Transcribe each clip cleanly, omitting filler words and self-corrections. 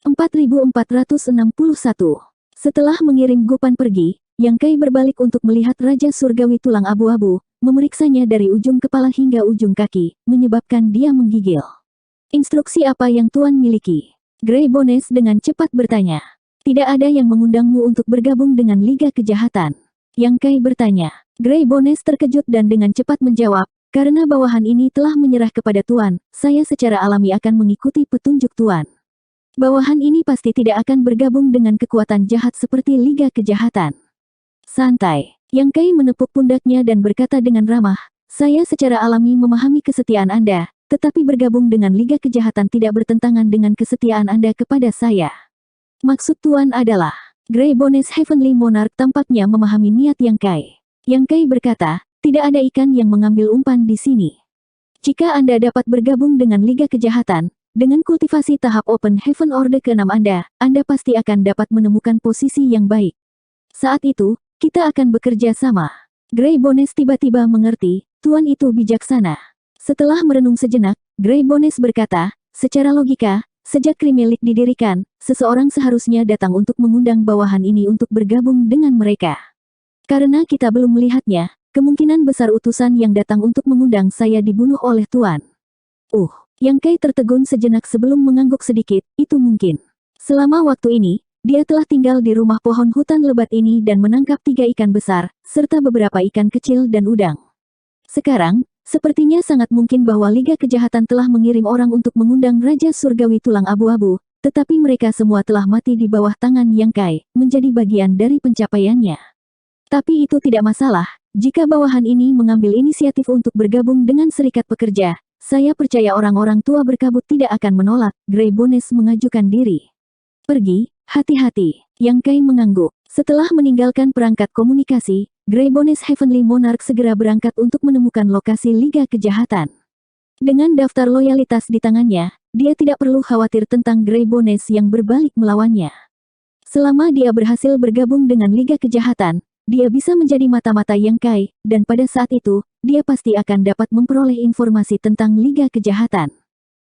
4461. Setelah mengirim Gupan pergi, Yang Kai berbalik untuk melihat Raja Surgawi tulang abu-abu, memeriksanya dari ujung kepala hingga ujung kaki, menyebabkan dia menggigil. Instruksi apa yang Tuan miliki? Grey Bones dengan cepat bertanya. Tidak ada yang mengundangmu untuk bergabung dengan Liga Kejahatan. Yang Kai bertanya. Grey Bones terkejut dan dengan cepat menjawab, karena bawahan ini telah menyerah kepada Tuan, saya secara alami akan mengikuti petunjuk Tuan. Bawahan ini pasti tidak akan bergabung dengan kekuatan jahat seperti Liga Kejahatan. Santai. Yang Kai menepuk pundaknya dan berkata dengan ramah, saya secara alami memahami kesetiaan Anda, tetapi bergabung dengan Liga Kejahatan tidak bertentangan dengan kesetiaan Anda kepada saya. Maksud Tuan adalah, Grey Bones Heavenly Monarch tampaknya memahami niat Yang Kai. Yang Kai berkata, tidak ada ikan yang mengambil umpan di sini. Jika Anda dapat bergabung dengan Liga Kejahatan, dengan kultivasi tahap Open Heaven Orde ke-6 Anda pasti akan dapat menemukan posisi yang baik. Saat itu, kita akan bekerja sama. Grey Bones tiba-tiba mengerti, Tuan itu bijaksana. Setelah merenung sejenak, Grey Bones berkata, secara logika, sejak Krimelik didirikan, seseorang seharusnya datang untuk mengundang bawahan ini untuk bergabung dengan mereka. Karena kita belum melihatnya, kemungkinan besar utusan yang datang untuk mengundang saya dibunuh oleh Tuan. Yang Kai tertegun sejenak sebelum mengangguk sedikit, itu mungkin. Selama waktu ini, dia telah tinggal di rumah pohon hutan lebat ini dan menangkap 3 ikan besar, serta beberapa ikan kecil dan udang. Sekarang, sepertinya sangat mungkin bahwa Liga Kejahatan telah mengirim orang untuk mengundang Raja Surgawi tulang abu-abu, tetapi mereka semua telah mati di bawah tangan Yang Kai, menjadi bagian dari pencapaiannya. Tapi itu tidak masalah, jika bawahan ini mengambil inisiatif untuk bergabung dengan serikat pekerja, saya percaya orang-orang tua berkabut tidak akan menolak. Grey Bones mengajukan diri. Pergi, hati-hati. Yang Kai mengangguk. Setelah meninggalkan perangkat komunikasi, Grey Bones Heavenly Monarch segera berangkat untuk menemukan lokasi Liga Kejahatan. Dengan daftar loyalitas di tangannya, dia tidak perlu khawatir tentang Grey Bones yang berbalik melawannya. Selama dia berhasil bergabung dengan Liga Kejahatan, dia bisa menjadi mata-mata Yang Kai, dan pada saat itu, dia pasti akan dapat memperoleh informasi tentang Liga Kejahatan.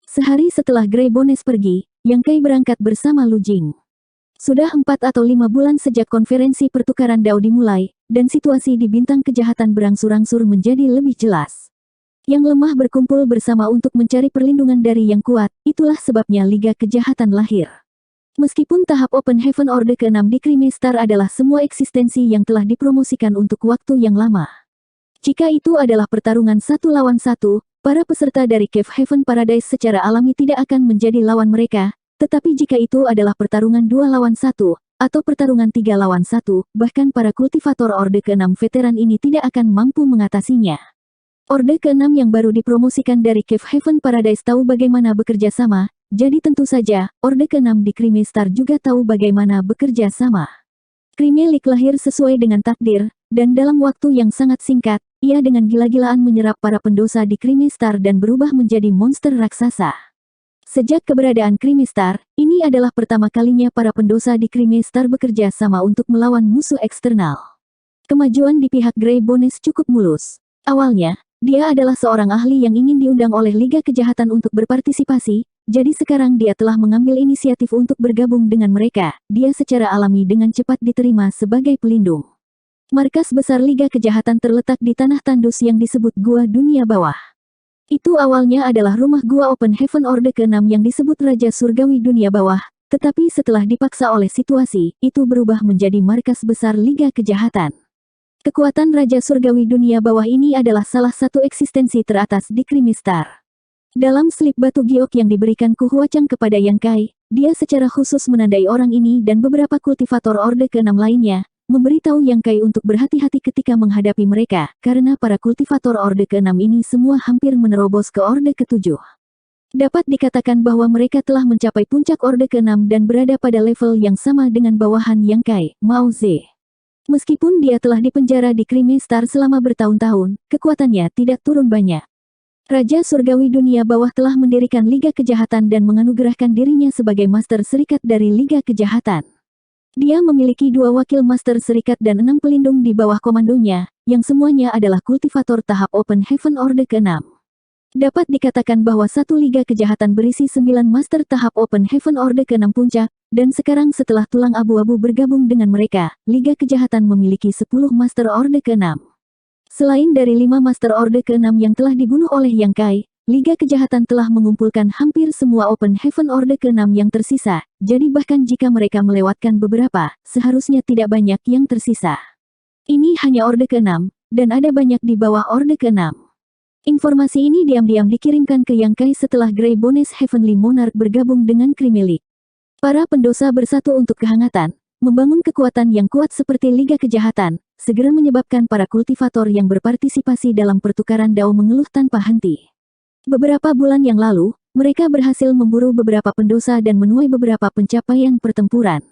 Sehari setelah Grey Bones pergi, Yang Kai berangkat bersama Lu Jing. Sudah 4 atau 5 bulan sejak konferensi pertukaran Dao dimulai, dan situasi di bintang kejahatan berangsur-angsur menjadi lebih jelas. Yang lemah berkumpul bersama untuk mencari perlindungan dari yang kuat, itulah sebabnya Liga Kejahatan lahir. Meskipun tahap Open Heaven Orde ke-6 di Crime Star adalah semua eksistensi yang telah dipromosikan untuk waktu yang lama. Jika itu adalah pertarungan 1 lawan 1, para peserta dari Cave Heaven Paradise secara alami tidak akan menjadi lawan mereka, tetapi jika itu adalah pertarungan 2 lawan 1, atau pertarungan 3 lawan 1, bahkan para kultivator Orde ke-6 veteran ini tidak akan mampu mengatasinya. Orde ke-6 yang baru dipromosikan dari Cave Heaven Paradise tahu bagaimana bekerja sama, jadi tentu saja, Orde ke-6 di Crime Star juga tahu bagaimana bekerja sama. Krimelik lahir sesuai dengan takdir, dan dalam waktu yang sangat singkat, ia dengan gila-gilaan menyerap para pendosa di Crime Star dan berubah menjadi monster raksasa. Sejak keberadaan Crime Star, ini adalah pertama kalinya para pendosa di Crime Star bekerja sama untuk melawan musuh eksternal. Kemajuan di pihak Grey Bones cukup mulus. Awalnya, dia adalah seorang ahli yang ingin diundang oleh Liga Kejahatan untuk berpartisipasi, jadi sekarang dia telah mengambil inisiatif untuk bergabung dengan mereka. Dia secara alami dengan cepat diterima sebagai pelindung. Markas besar Liga Kejahatan terletak di tanah tandus yang disebut Gua Dunia Bawah. Itu awalnya adalah rumah Gua Open Heaven Orde ke-6 yang disebut Raja Surgawi Dunia Bawah, tetapi setelah dipaksa oleh situasi, itu berubah menjadi markas besar Liga Kejahatan. Kekuatan Raja Surgawi Dunia Bawah ini adalah salah satu eksistensi teratas di Crime Star. Dalam slip batu giok yang diberikan Ku Huachang kepada Yang Kai, dia secara khusus menandai orang ini dan beberapa kultivator Orde ke-6 lainnya, memberitahu Yang Kai untuk berhati-hati ketika menghadapi mereka, karena para kultivator Orde ke-6 ini semua hampir menerobos ke Orde ke-7. Dapat dikatakan bahwa mereka telah mencapai puncak Orde ke-6 dan berada pada level yang sama dengan bawahan Yang Kai, Mao Ze. Meskipun dia telah dipenjara di Crime Star selama bertahun-tahun, kekuatannya tidak turun banyak. Raja Surgawi Dunia Bawah telah mendirikan Liga Kejahatan dan menganugerahkan dirinya sebagai Master Serikat dari Liga Kejahatan. Dia memiliki 2 wakil Master Serikat dan 6 pelindung di bawah komandonya, yang semuanya adalah kultivator tahap Open Heaven Orde ke-6. Dapat dikatakan bahwa satu liga kejahatan berisi 9 master tahap Open Heaven Orde ke-6 puncak, dan sekarang setelah tulang abu-abu bergabung dengan mereka, liga kejahatan memiliki 10 master Orde ke-6. Selain dari 5 master Orde ke-6 yang telah dibunuh oleh Yang Kai, liga kejahatan telah mengumpulkan hampir semua Open Heaven Orde ke-6 yang tersisa, jadi bahkan jika mereka melewatkan beberapa, seharusnya tidak banyak yang tersisa. Ini hanya Orde ke-6, dan ada banyak di bawah Orde ke-6. Informasi ini diam-diam dikirimkan ke Yang Kai setelah Grey Bones Heavenly Monarch bergabung dengan Krimilik. Para pendosa bersatu untuk kehangatan, membangun kekuatan yang kuat seperti Liga Kejahatan, segera menyebabkan para kultivator yang berpartisipasi dalam pertukaran dao mengeluh tanpa henti. Beberapa bulan yang lalu, mereka berhasil memburu beberapa pendosa dan menuai beberapa pencapaian pertempuran.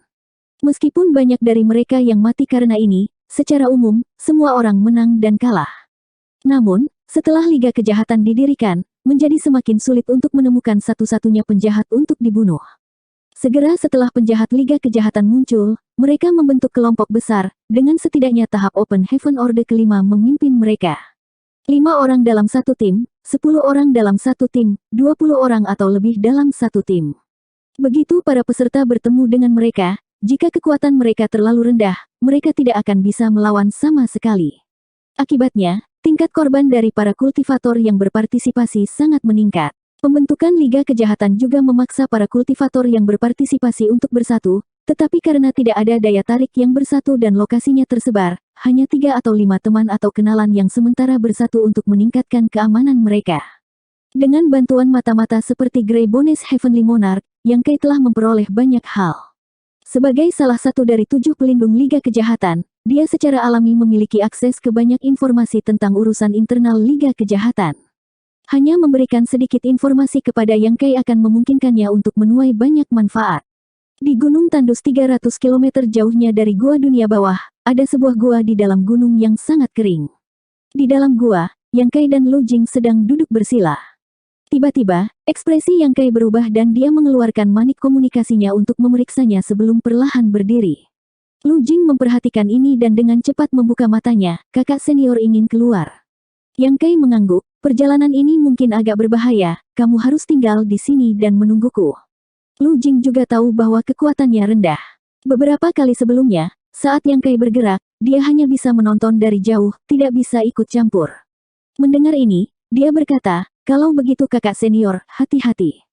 Meskipun banyak dari mereka yang mati karena ini, secara umum, semua orang menang dan kalah. Namun, setelah Liga Kejahatan didirikan, menjadi semakin sulit untuk menemukan satu-satunya penjahat untuk dibunuh. Segera setelah penjahat Liga Kejahatan muncul, mereka membentuk kelompok besar, dengan setidaknya tahap Open Heaven Orde ke-5 memimpin mereka. 5 orang dalam satu tim, 10 orang dalam satu tim, 20 orang atau lebih dalam satu tim. Begitu para peserta bertemu dengan mereka, jika kekuatan mereka terlalu rendah, mereka tidak akan bisa melawan sama sekali. Akibatnya, tingkat korban dari para kultivator yang berpartisipasi sangat meningkat. Pembentukan Liga Kejahatan juga memaksa para kultivator yang berpartisipasi untuk bersatu, tetapi karena tidak ada daya tarik yang bersatu dan lokasinya tersebar, hanya 3 atau 5 teman atau kenalan yang sementara bersatu untuk meningkatkan keamanan mereka. Dengan bantuan mata-mata seperti Grey Bones Heavenly Monarch, Yang Kai telah memperoleh banyak hal. Sebagai salah satu dari 7 pelindung Liga Kejahatan, dia secara alami memiliki akses ke banyak informasi tentang urusan internal Liga Kejahatan. Hanya memberikan sedikit informasi kepada Yang Kai akan memungkinkannya untuk menuai banyak manfaat. Di Gunung Tandus 300 km jauhnya dari Gua Dunia Bawah, ada sebuah gua di dalam gunung yang sangat kering. Di dalam gua, Yang Kai dan Lu Jing sedang duduk bersila. Tiba-tiba, ekspresi Yang Kai berubah dan dia mengeluarkan manik komunikasinya untuk memeriksanya sebelum perlahan berdiri. Lu Jing memperhatikan ini dan dengan cepat membuka matanya, kakak senior ingin keluar. Yang Kai mengangguk, perjalanan ini mungkin agak berbahaya, kamu harus tinggal di sini dan menungguku. Lu Jing juga tahu bahwa kekuatannya rendah. Beberapa kali sebelumnya, saat Yang Kai bergerak, dia hanya bisa menonton dari jauh, tidak bisa ikut campur. Mendengar ini, dia berkata, kalau begitu kakak senior, hati-hati.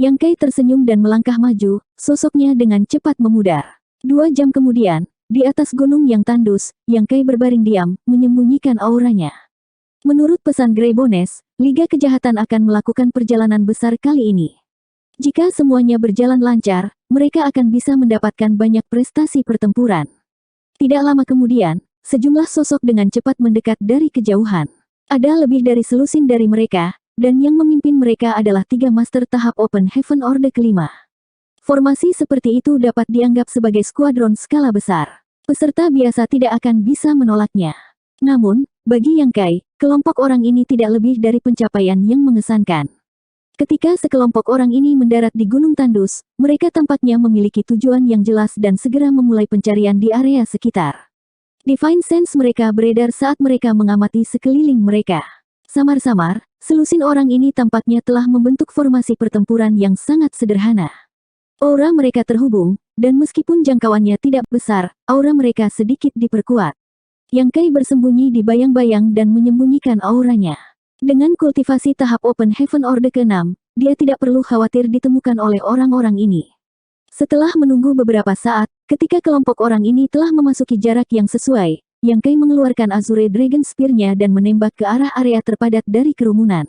Yang Kai tersenyum dan melangkah maju, sosoknya dengan cepat memudar. 2 jam kemudian, di atas gunung yang tandus, Yang Kai berbaring diam, menyembunyikan auranya. Menurut pesan Grey Bones, Liga Kejahatan akan melakukan perjalanan besar kali ini. Jika semuanya berjalan lancar, mereka akan bisa mendapatkan banyak prestasi pertempuran. Tidak lama kemudian, sejumlah sosok dengan cepat mendekat dari kejauhan. Ada lebih dari selusin dari mereka, dan yang memimpin mereka adalah 3 master tahap Open Heaven Orde ke-5. Formasi seperti itu dapat dianggap sebagai skuadron skala besar. Peserta biasa tidak akan bisa menolaknya. Namun, bagi Yang Kai, kelompok orang ini tidak lebih dari pencapaian yang mengesankan. Ketika sekelompok orang ini mendarat di Gunung Tandus, mereka tampaknya memiliki tujuan yang jelas dan segera memulai pencarian di area sekitar. Divine Sense mereka beredar saat mereka mengamati sekeliling mereka. Samar-samar, selusin orang ini tampaknya telah membentuk formasi pertempuran yang sangat sederhana. Aura mereka terhubung, dan meskipun jangkauannya tidak besar, aura mereka sedikit diperkuat. Yang Kai bersembunyi di bayang-bayang dan menyembunyikan auranya. Dengan kultivasi tahap Open Heaven Orde ke-6, dia tidak perlu khawatir ditemukan oleh orang-orang ini. Setelah menunggu beberapa saat, ketika kelompok orang ini telah memasuki jarak yang sesuai, Yang Kai mengeluarkan Azure Dragon Spear-nya dan menembak ke arah area terpadat dari kerumunan.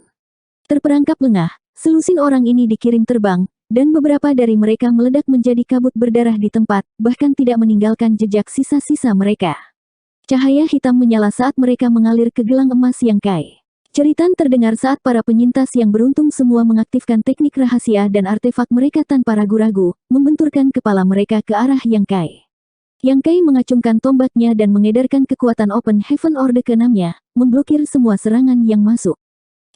Terperangkap lengah, selusin orang ini dikirim terbang, dan beberapa dari mereka meledak menjadi kabut berdarah di tempat, bahkan tidak meninggalkan jejak sisa-sisa mereka. Cahaya hitam menyala saat mereka mengalir ke gelang emas Yang Kai. Ceritan terdengar saat para penyintas yang beruntung semua mengaktifkan teknik rahasia dan artefak mereka tanpa ragu-ragu, membenturkan kepala mereka ke arah Yang Kai. Yang Kai mengacungkan tombaknya dan mengedarkan kekuatan Open Heaven Orde ke-6-nya, memblokir semua serangan yang masuk.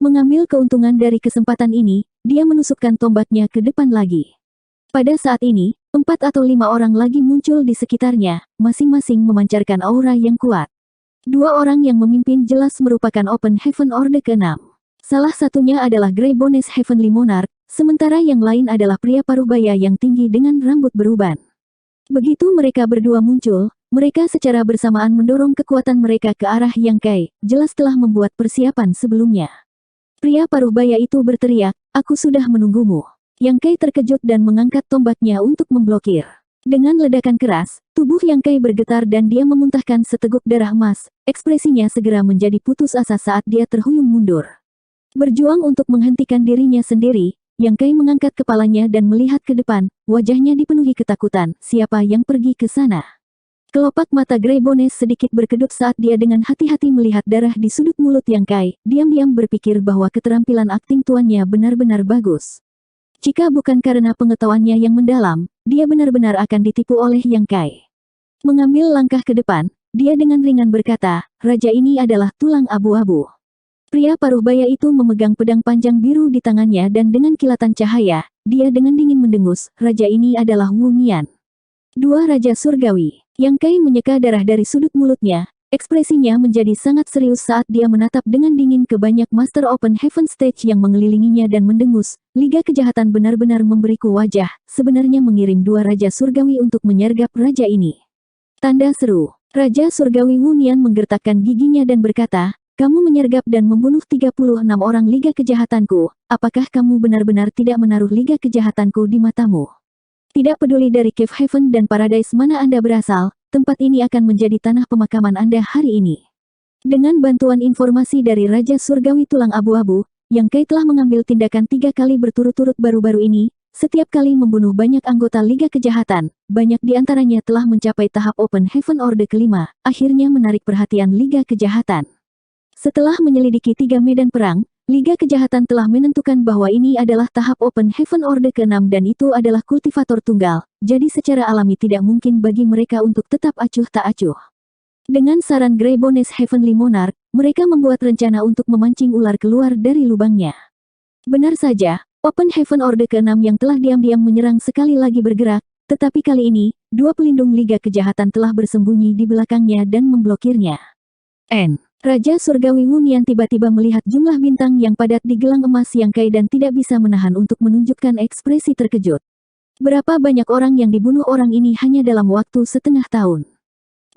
Mengambil keuntungan dari kesempatan ini, dia menusukkan tombaknya ke depan lagi. Pada saat ini, 4 atau 5 orang lagi muncul di sekitarnya, masing-masing memancarkan aura yang kuat. 2 orang yang memimpin jelas merupakan Open Heaven Orde ke-6. Salah satunya adalah Grey Bones Heavenly Monarch, sementara yang lain adalah pria paruhbaya yang tinggi dengan rambut beruban. Begitu mereka berdua muncul, mereka secara bersamaan mendorong kekuatan mereka ke arah Yang Kai, jelas telah membuat persiapan sebelumnya. Pria paruhbaya itu berteriak, "Aku sudah menunggumu." Yang Kai terkejut dan mengangkat tombaknya untuk memblokir. Dengan ledakan keras, tubuh Yang Kai bergetar dan dia memuntahkan seteguk darah emas. Ekspresinya segera menjadi putus asa saat dia terhuyung mundur. Berjuang untuk menghentikan dirinya sendiri, Yang Kai mengangkat kepalanya dan melihat ke depan, wajahnya dipenuhi ketakutan. Siapa yang pergi ke sana? Kelopak mata Grey Bones sedikit berkedut saat dia dengan hati-hati melihat darah di sudut mulut Yang Kai, diam-diam berpikir bahwa keterampilan akting tuannya benar-benar bagus. Jika bukan karena pengetahuannya yang mendalam, dia benar-benar akan ditipu oleh Yang Kai. Mengambil langkah ke depan, dia dengan ringan berkata, "Raja ini adalah tulang abu-abu." Pria paruhbaya itu memegang pedang panjang biru di tangannya dan dengan kilatan cahaya, dia dengan dingin mendengus, "Raja ini adalah Wu Nian." Dua Raja Surgawi. Yang Kai menyeka darah dari sudut mulutnya. Ekspresinya menjadi sangat serius saat dia menatap dengan dingin ke banyak Master Open Heaven Stage yang mengelilinginya dan mendengus. Liga Kejahatan benar-benar memberiku wajah, sebenarnya mengirim dua Raja Surgawi untuk menyergap raja ini. Tanda seru. Raja Surgawi Wu Nian menggertakkan giginya dan berkata, "Kamu menyergap dan membunuh 36 orang Liga Kejahatanku, apakah kamu benar-benar tidak menaruh Liga Kejahatanku di matamu? Tidak peduli dari Cave Heaven dan Paradise mana Anda berasal, tempat ini akan menjadi tanah pemakaman Anda hari ini." Dengan bantuan informasi dari Raja Surgawi Tulang Abu-Abu, Yang Kai telah mengambil tindakan 3 kali berturut-turut baru-baru ini, setiap kali membunuh banyak anggota Liga Kejahatan, banyak di antaranya telah mencapai tahap Open Heaven Orde kelima, akhirnya menarik perhatian Liga Kejahatan. Setelah menyelidiki 3 medan perang, Liga Kejahatan telah menentukan bahwa ini adalah tahap Open Heaven Orde ke-6 dan itu adalah kultivator tunggal, jadi secara alami tidak mungkin bagi mereka untuk tetap acuh tak acuh. Dengan saran Grey Bones Heavenly Monarch, mereka membuat rencana untuk memancing ular keluar dari lubangnya. Benar saja, Open Heaven Orde ke-6 yang telah diam-diam menyerang sekali lagi bergerak, tetapi kali ini, 2 pelindung Liga Kejahatan telah bersembunyi di belakangnya dan memblokirnya. Raja Surgawi Wu Nian tiba-tiba melihat jumlah bintang yang padat di gelang emas Yang Kai dan tidak bisa menahan untuk menunjukkan ekspresi terkejut. Berapa banyak orang yang dibunuh orang ini hanya dalam waktu setengah tahun?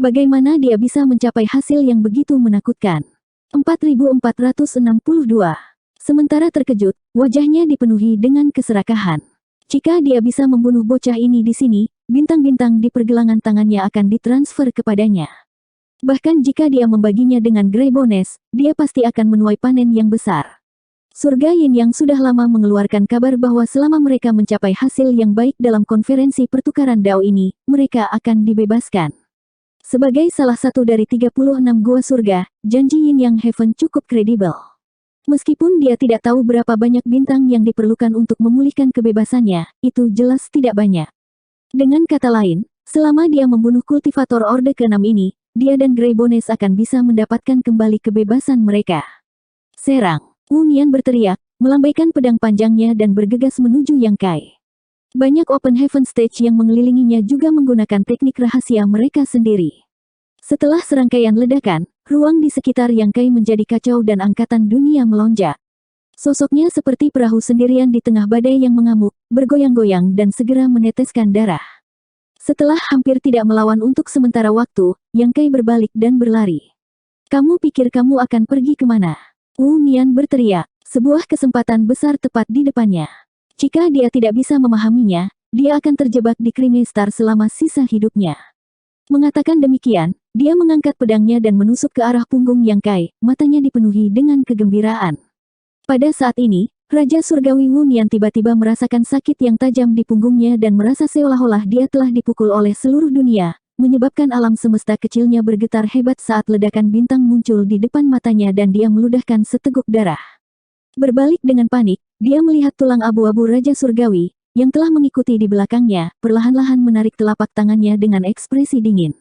Bagaimana dia bisa mencapai hasil yang begitu menakutkan? 4462. Sementara terkejut, wajahnya dipenuhi dengan keserakahan. Jika dia bisa membunuh bocah ini di sini, bintang-bintang di pergelangan tangannya akan ditransfer kepadanya. Bahkan jika dia membaginya dengan Grey Bones, dia pasti akan menuai panen yang besar. Surga Yin yang sudah lama mengeluarkan kabar bahwa selama mereka mencapai hasil yang baik dalam konferensi pertukaran Dao ini, mereka akan dibebaskan. Sebagai salah satu dari 36 gua surga, janji Yin Yang Heaven cukup kredibel. Meskipun dia tidak tahu berapa banyak bintang yang diperlukan untuk memulihkan kebebasannya, itu jelas tidak banyak. Dengan kata lain, selama dia membunuh kultivator Orde ke-6 ini, dia dan Grey Bones akan bisa mendapatkan kembali kebebasan mereka. Serang! Wu Nian berteriak, melambaikan pedang panjangnya dan bergegas menuju Yang Kai. Banyak Open Heaven Stage yang mengelilinginya juga menggunakan teknik rahasia mereka sendiri. Setelah serangkaian ledakan, ruang di sekitar Yang Kai menjadi kacau dan angkatan dunia melonjak. Sosoknya seperti perahu sendirian di tengah badai yang mengamuk, bergoyang-goyang dan segera meneteskan darah. Setelah hampir tidak melawan untuk sementara waktu, Yang Kai berbalik dan berlari. "Kamu pikir kamu akan pergi kemana?" Wu Nian berteriak. Sebuah kesempatan besar tepat di depannya. Jika dia tidak bisa memahaminya, dia akan terjebak di Creamy Star selama sisa hidupnya. Mengatakan demikian, dia mengangkat pedangnya dan menusuk ke arah punggung Yang Kai, matanya dipenuhi dengan kegembiraan. Pada saat ini, Raja Surgawi Wu Nian tiba-tiba merasakan sakit yang tajam di punggungnya dan merasa seolah-olah dia telah dipukul oleh seluruh dunia, menyebabkan alam semesta kecilnya bergetar hebat saat ledakan bintang muncul di depan matanya dan dia meludahkan seteguk darah. Berbalik dengan panik, dia melihat tulang abu-abu Raja Surgawi, yang telah mengikuti di belakangnya, perlahan-lahan menarik telapak tangannya dengan ekspresi dingin.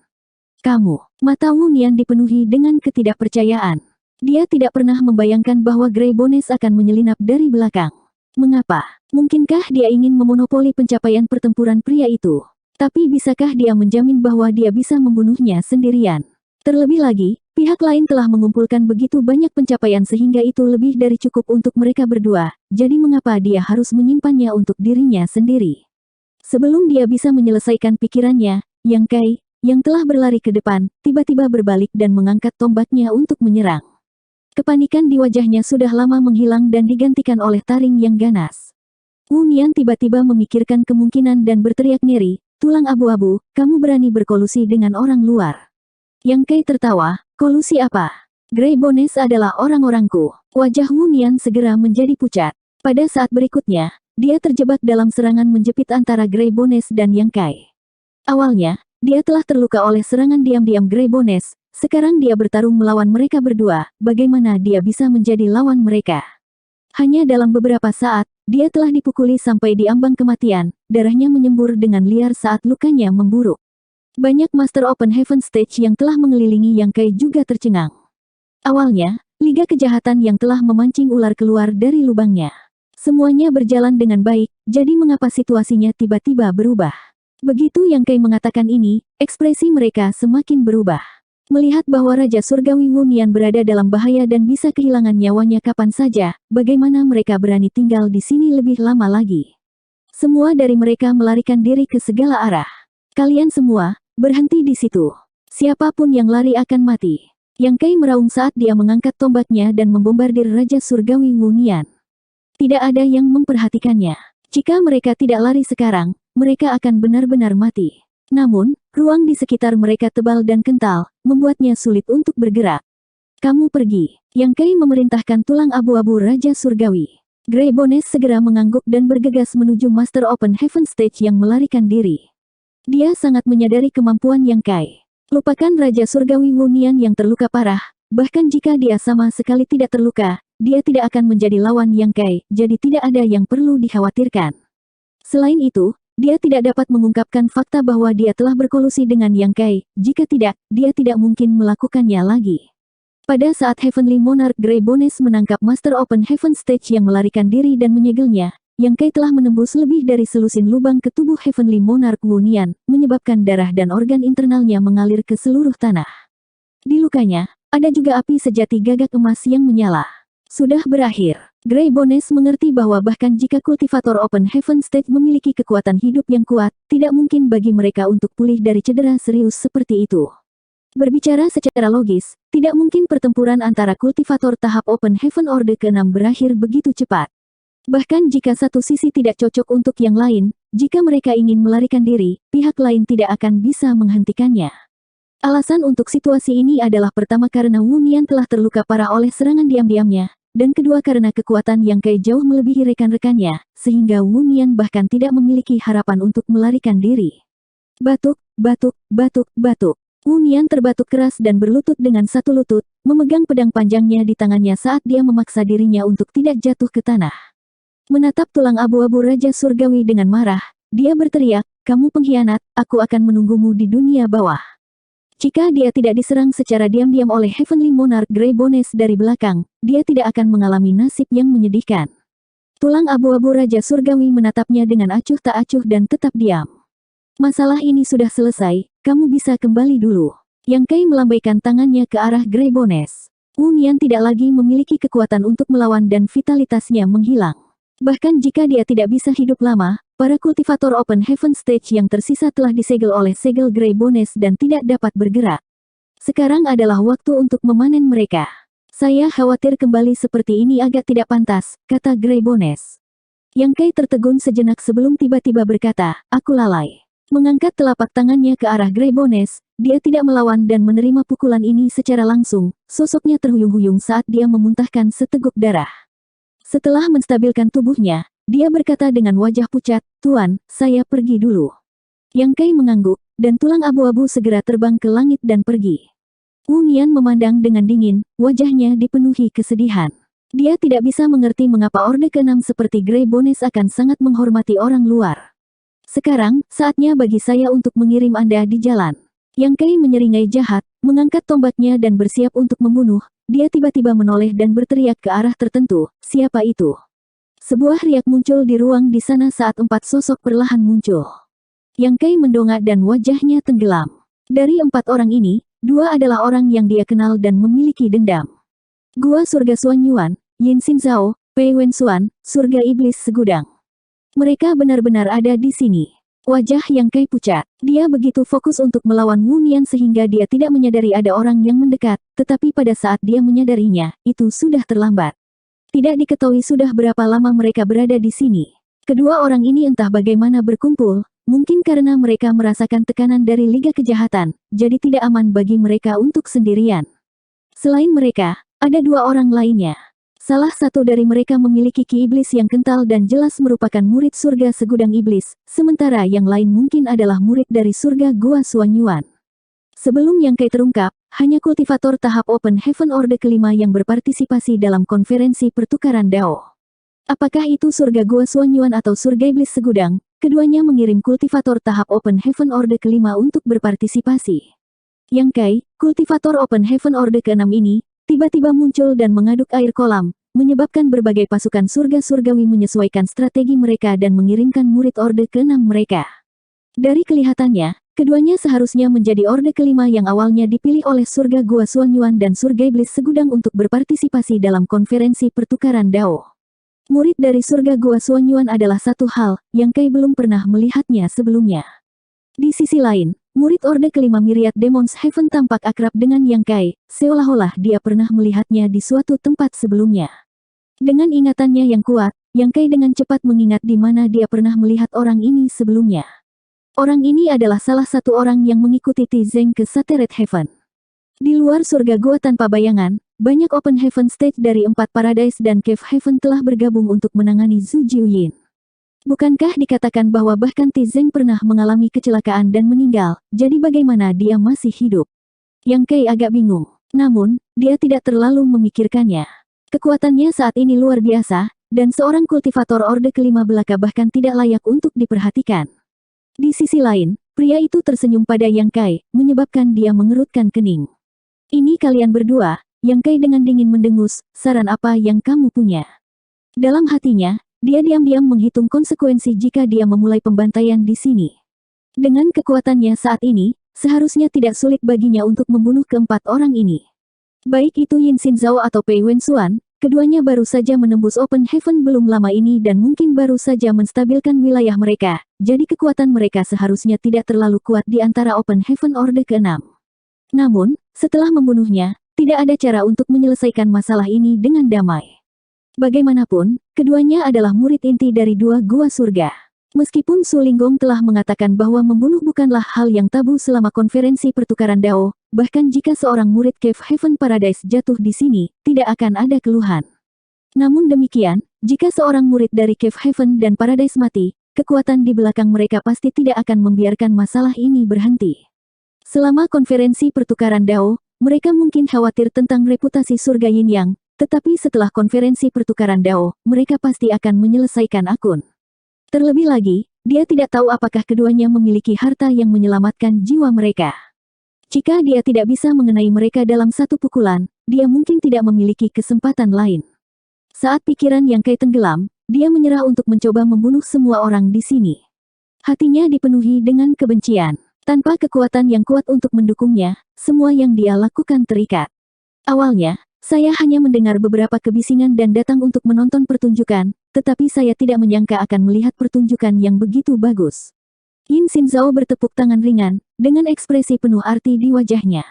"Kamu." Mata Wu Nian dipenuhi dengan ketidakpercayaan. Dia tidak pernah membayangkan bahwa Grey Bones akan menyelinap dari belakang. Mengapa? Mungkinkah dia ingin memonopoli pencapaian pertempuran pria itu? Tapi bisakah dia menjamin bahwa dia bisa membunuhnya sendirian? Terlebih lagi, Pihak lain telah mengumpulkan begitu banyak pencapaian sehingga itu lebih dari cukup untuk mereka berdua, jadi mengapa dia harus menyimpannya untuk dirinya sendiri? Sebelum dia bisa menyelesaikan pikirannya, Yang Kai, yang telah berlari ke depan, tiba-tiba berbalik dan mengangkat tombaknya untuk menyerang. Kepanikan di wajahnya sudah lama menghilang dan digantikan oleh taring yang ganas. Wu Nian tiba-tiba memikirkan kemungkinan dan berteriak ngeri, "Tulang abu-abu, kamu berani berkolusi dengan orang luar?" Yang Kai tertawa, "Kolusi apa? Grey Bones adalah orang-orangku." Wajah Wu Nian segera menjadi pucat. Pada saat berikutnya, dia terjebak dalam serangan menjepit antara Grey Bones dan Yang Kai. Awalnya, dia telah terluka oleh serangan diam-diam Grey Bones. Sekarang dia bertarung melawan mereka berdua, bagaimana dia bisa menjadi lawan mereka? Hanya dalam beberapa saat, dia telah dipukuli sampai di ambang kematian, darahnya menyembur dengan liar saat lukanya memburuk. Banyak Master Open Heaven Stage yang telah mengelilingi Yang Kai juga tercengang. Awalnya, Liga Kejahatan yang telah memancing ular keluar dari lubangnya. Semuanya berjalan dengan baik, jadi mengapa situasinya tiba-tiba berubah? Begitu Yang Kai mengatakan ini, ekspresi mereka semakin berubah. Melihat bahwa Raja Surgawi Wu Nian berada dalam bahaya dan bisa kehilangan nyawanya kapan saja, bagaimana mereka berani tinggal di sini lebih lama lagi? Semua dari mereka melarikan diri ke segala arah. Kalian semua, berhenti di situ. Siapapun yang lari akan mati. Yang Kai meraung saat dia mengangkat tombaknya dan membombardir Raja Surgawi Wu Nian. Tidak ada yang memperhatikannya. Jika mereka tidak lari sekarang, mereka akan benar-benar mati. Namun, ruang di sekitar mereka tebal dan kental, membuatnya sulit untuk bergerak. "Kamu pergi." Yang Kai memerintahkan tulang abu-abu Raja Surgawi. Grey Bones segera mengangguk dan bergegas menuju Master Open Heaven Stage yang melarikan diri. Dia sangat menyadari kemampuan Yang Kai. Lupakan Raja Surgawi Wu Nian yang terluka parah, bahkan jika dia sama sekali tidak terluka, dia tidak akan menjadi lawan Yang Kai, jadi tidak ada yang perlu dikhawatirkan. Selain itu, dia tidak dapat mengungkapkan fakta bahwa dia telah berkolusi dengan Yang Kai, jika tidak, dia tidak mungkin melakukannya lagi. Pada saat Heavenly Monarch Grey Bones menangkap Master Open Heaven Stage yang melarikan diri dan menyegelnya, Yang Kai telah menembus lebih dari selusin lubang ke tubuh Heavenly Monarch Wu Nian, menyebabkan darah dan organ internalnya mengalir ke seluruh tanah. Di lukanya, ada juga api sejati gagak emas yang menyala. Sudah berakhir. Grey Bones mengerti bahwa bahkan jika kultivator Open Heaven Stage memiliki kekuatan hidup yang kuat, tidak mungkin bagi mereka untuk pulih dari cedera serius seperti itu. Berbicara secara logis, tidak mungkin pertempuran antara kultivator tahap Open Heaven Orde ke-6 berakhir begitu cepat. Bahkan jika satu sisi tidak cocok untuk yang lain, jika mereka ingin melarikan diri, pihak lain tidak akan bisa menghentikannya. Alasan untuk situasi ini adalah pertama karena Wu Nian telah terluka parah oleh serangan diam-diamnya, dan kedua karena kekuatan Yang Kai jauh melebihi rekan-rekannya, sehingga Wu Nian bahkan tidak memiliki harapan untuk melarikan diri. Batuk, batuk, batuk, batuk. Wu Nian terbatuk keras dan berlutut dengan satu lutut, memegang pedang panjangnya di tangannya saat dia memaksa dirinya untuk tidak jatuh ke tanah. Menatap tulang abu-abu Raja Surgawi dengan marah, dia berteriak, "Kamu pengkhianat, aku akan menunggumu di dunia bawah." Jika dia tidak diserang secara diam-diam oleh Heavenly Monarch Grey Bones dari belakang, dia tidak akan mengalami nasib yang menyedihkan. Tulang abu-abu Raja Surgawi menatapnya dengan acuh tak acuh dan tetap diam. "Masalah ini sudah selesai, kamu bisa kembali dulu." Yang Kai melambaikan tangannya ke arah Grey Bones. Wu Nian tidak lagi memiliki kekuatan untuk melawan dan vitalitasnya menghilang. Bahkan jika dia tidak bisa hidup lama, para kultivator Open Heaven Stage yang tersisa telah disegel oleh segel Grey Bones dan tidak dapat bergerak. Sekarang adalah waktu untuk memanen mereka. "Saya khawatir kembali seperti ini agak tidak pantas," kata Grey Bones. Yang Kai tertegun sejenak sebelum tiba-tiba berkata, "Aku lalai." Mengangkat telapak tangannya ke arah Grey Bones, dia tidak melawan dan menerima pukulan ini secara langsung, sosoknya terhuyung-huyung saat dia memuntahkan seteguk darah. Setelah menstabilkan tubuhnya, dia berkata dengan wajah pucat, "Tuan, saya pergi dulu." Yang Kai mengangguk, dan tulang abu-abu segera terbang ke langit dan pergi. Wu Nian memandang dengan dingin, wajahnya dipenuhi kesedihan. Dia tidak bisa mengerti mengapa Orde ke-6 seperti Grey Bones akan sangat menghormati orang luar. "Sekarang, saatnya bagi saya untuk mengirim Anda di jalan." Yang Kai menyeringai jahat, mengangkat tombaknya dan bersiap untuk membunuh. Dia tiba-tiba menoleh dan berteriak ke arah tertentu, "Siapa itu?" Sebuah riak muncul di ruang di sana saat 4 sosok perlahan muncul. Yang Kai mendongak dan wajahnya tenggelam. Dari 4 orang ini, Dua adalah orang yang dia kenal dan memiliki dendam. Gua Surga Xuanyuan, Yin Xin Zhao, Pei Wenxuan, Surga Iblis Segudang. Mereka benar-benar ada di sini. Wajah Yang Kai pucat. Dia begitu fokus untuk melawan Wu Nian sehingga dia tidak menyadari ada orang yang mendekat, tetapi pada saat dia menyadarinya, itu sudah terlambat. Tidak diketahui sudah berapa lama mereka berada di sini. Kedua orang ini entah bagaimana berkumpul, mungkin karena mereka merasakan tekanan dari Liga Kejahatan, jadi tidak aman bagi mereka untuk sendirian. Selain mereka, ada dua orang lainnya. Salah satu dari mereka memiliki ki iblis yang kental dan jelas merupakan murid surga segudang iblis, sementara yang lain mungkin adalah murid dari surga Gua Xuanyuan. Sebelum Yang Kai terungkap, hanya kultivator tahap Open Heaven Orde kelima yang berpartisipasi dalam konferensi pertukaran Dao. Apakah itu surga Gua Xuanyuan atau surga iblis segudang? Keduanya mengirim kultivator tahap Open Heaven Orde kelima untuk berpartisipasi. Yang Kai, kultivator Open Heaven Orde ke-6 ini, tiba-tiba muncul dan mengaduk air kolam, menyebabkan berbagai pasukan surga surgawi menyesuaikan strategi mereka dan mengirimkan murid Orde ke-6 mereka. Dari kelihatannya, keduanya seharusnya menjadi Orde kelima yang awalnya dipilih oleh surga Gua Xuanyuan dan surga iblis segudang untuk berpartisipasi dalam konferensi pertukaran Dao. Murid dari surga Gua Xuanyuan adalah satu hal, Yang Kai belum pernah melihatnya sebelumnya. Di sisi lain, murid Orde kelima Myriad Demons Heaven tampak akrab dengan Yang Kai, seolah-olah dia pernah melihatnya di suatu tempat sebelumnya. Dengan ingatannya yang kuat, Yang Kai dengan cepat mengingat di mana dia pernah melihat orang ini sebelumnya. Orang ini adalah salah satu orang yang mengikuti Ti Zeng ke Sateret Heaven. Di luar surga gua tanpa bayangan, banyak Open Heaven Stage dari 4 Paradise dan Cave Heaven telah bergabung untuk menangani Zhu Jiuyin. Bukankah dikatakan bahwa bahkan Ti Zeng pernah mengalami kecelakaan dan meninggal, jadi bagaimana dia masih hidup? Yang Kai agak bingung, namun, dia tidak terlalu memikirkannya. Kekuatannya saat ini luar biasa, dan seorang kultivator Orde kelima belaka bahkan tidak layak untuk diperhatikan. Di sisi lain, pria itu tersenyum pada Yang Kai, menyebabkan dia mengerutkan kening. Ini kalian berdua, Yang Kai dengan dingin mendengus, saran apa yang kamu punya? Dalam hatinya, dia diam-diam menghitung konsekuensi jika dia memulai pembantaian di sini. Dengan kekuatannya saat ini, seharusnya tidak sulit baginya untuk membunuh keempat orang ini. Baik itu Yin Xin Zhao atau Pei Wenxuan, keduanya baru saja menembus Open Heaven belum lama ini dan mungkin baru saja menstabilkan wilayah mereka, jadi kekuatan mereka seharusnya tidak terlalu kuat di antara Open Heaven Orde ke-6. Namun, setelah membunuhnya, tidak ada cara untuk menyelesaikan masalah ini dengan damai. Bagaimanapun, keduanya adalah murid inti dari dua gua surga. Meskipun Su Linggong telah mengatakan bahwa membunuh bukanlah hal yang tabu selama konferensi pertukaran Dao, bahkan jika seorang murid Cave Heaven Paradise jatuh di sini, tidak akan ada keluhan. Namun demikian, jika seorang murid dari Cave Heaven dan Paradise mati, kekuatan di belakang mereka pasti tidak akan membiarkan masalah ini berhenti. Selama konferensi pertukaran Dao, mereka mungkin khawatir tentang reputasi surga Yin Yang, tetapi setelah konferensi pertukaran Dao, mereka pasti akan menyelesaikan akun. Terlebih lagi, dia tidak tahu apakah keduanya memiliki harta yang menyelamatkan jiwa mereka. Jika dia tidak bisa mengenai mereka dalam satu pukulan, dia mungkin tidak memiliki kesempatan lain. Saat pikiran Yang Kai tenggelam, dia menyerah untuk mencoba membunuh semua orang di sini. Hatinya dipenuhi dengan kebencian. Tanpa kekuatan yang kuat untuk mendukungnya, semua yang dia lakukan terikat. Awalnya, saya hanya mendengar beberapa kebisingan dan datang untuk menonton pertunjukan, tetapi saya tidak menyangka akan melihat pertunjukan yang begitu bagus. Yin Xin Zhao bertepuk tangan ringan, dengan ekspresi penuh arti di wajahnya.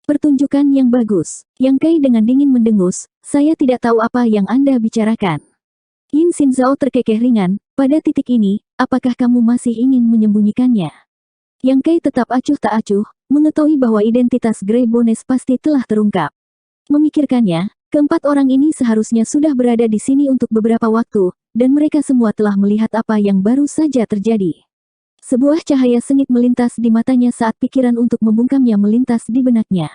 Pertunjukan yang bagus. Yang Kai dengan dingin mendengus, saya tidak tahu apa yang Anda bicarakan. Yin Xin Zhao terkekeh ringan, pada titik ini, apakah kamu masih ingin menyembunyikannya? Yang Kai tetap acuh tak acuh, mengetahui bahwa identitas Grey Bones pasti telah terungkap. Memikirkannya, keempat orang ini seharusnya sudah berada di sini untuk beberapa waktu, dan mereka semua telah melihat apa yang baru saja terjadi. Sebuah cahaya sengit melintas di matanya saat pikiran untuk membungkamnya melintas di benaknya.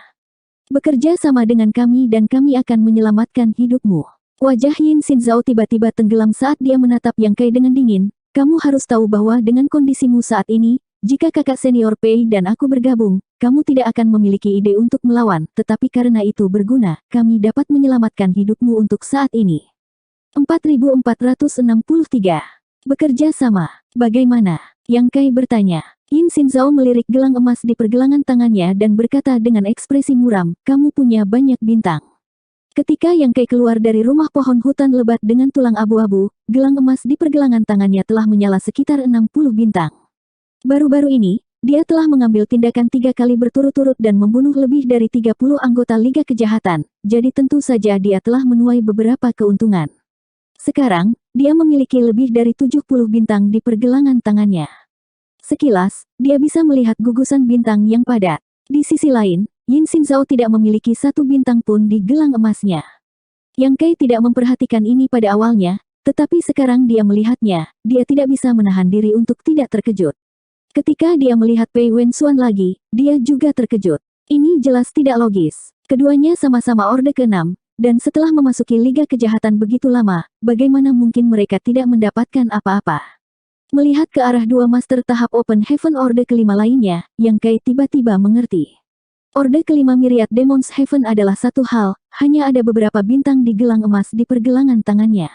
Bekerja sama dengan kami dan kami akan menyelamatkan hidupmu. Wajah Yin Xin Zhao tiba-tiba tenggelam saat dia menatap Yang Kai dengan dingin. Kamu harus tahu bahwa dengan kondisimu saat ini, jika kakak senior Pei dan aku bergabung, kamu tidak akan memiliki ide untuk melawan, tetapi karena itu berguna, kami dapat menyelamatkan hidupmu untuk saat ini. 4463. Bekerja sama. Bagaimana? Yang Kai bertanya. Yin Xinzhao melirik gelang emas di pergelangan tangannya dan berkata dengan ekspresi muram, kamu punya banyak bintang. Ketika Yang Kai keluar dari rumah pohon hutan lebat dengan tulang abu-abu, gelang emas di pergelangan tangannya telah menyala sekitar 60 bintang. Baru-baru ini, dia telah mengambil tindakan 3 kali berturut-turut dan membunuh lebih dari 30 anggota Liga Kejahatan, jadi tentu saja dia telah menuai beberapa keuntungan. Sekarang, dia memiliki lebih dari 70 bintang di pergelangan tangannya. Sekilas, dia bisa melihat gugusan bintang yang padat. Di sisi lain, Yin Xinzhao tidak memiliki 1 bintang pun di gelang emasnya. Yang Kai tidak memperhatikan ini pada awalnya, tetapi sekarang dia melihatnya, dia tidak bisa menahan diri untuk tidak terkejut. Ketika dia melihat Pei Wenxuan lagi, dia juga terkejut. Ini jelas tidak logis. Keduanya sama-sama Orde ke-6, dan setelah memasuki Liga Kejahatan begitu lama, bagaimana mungkin mereka tidak mendapatkan apa-apa? Melihat ke arah 2 master tahap Open Heaven Orde ke-5 lainnya, Yang Kai tiba-tiba mengerti. Orde ke-5 Myriad Demons Heaven adalah satu hal, hanya ada beberapa bintang di gelang emas di pergelangan tangannya.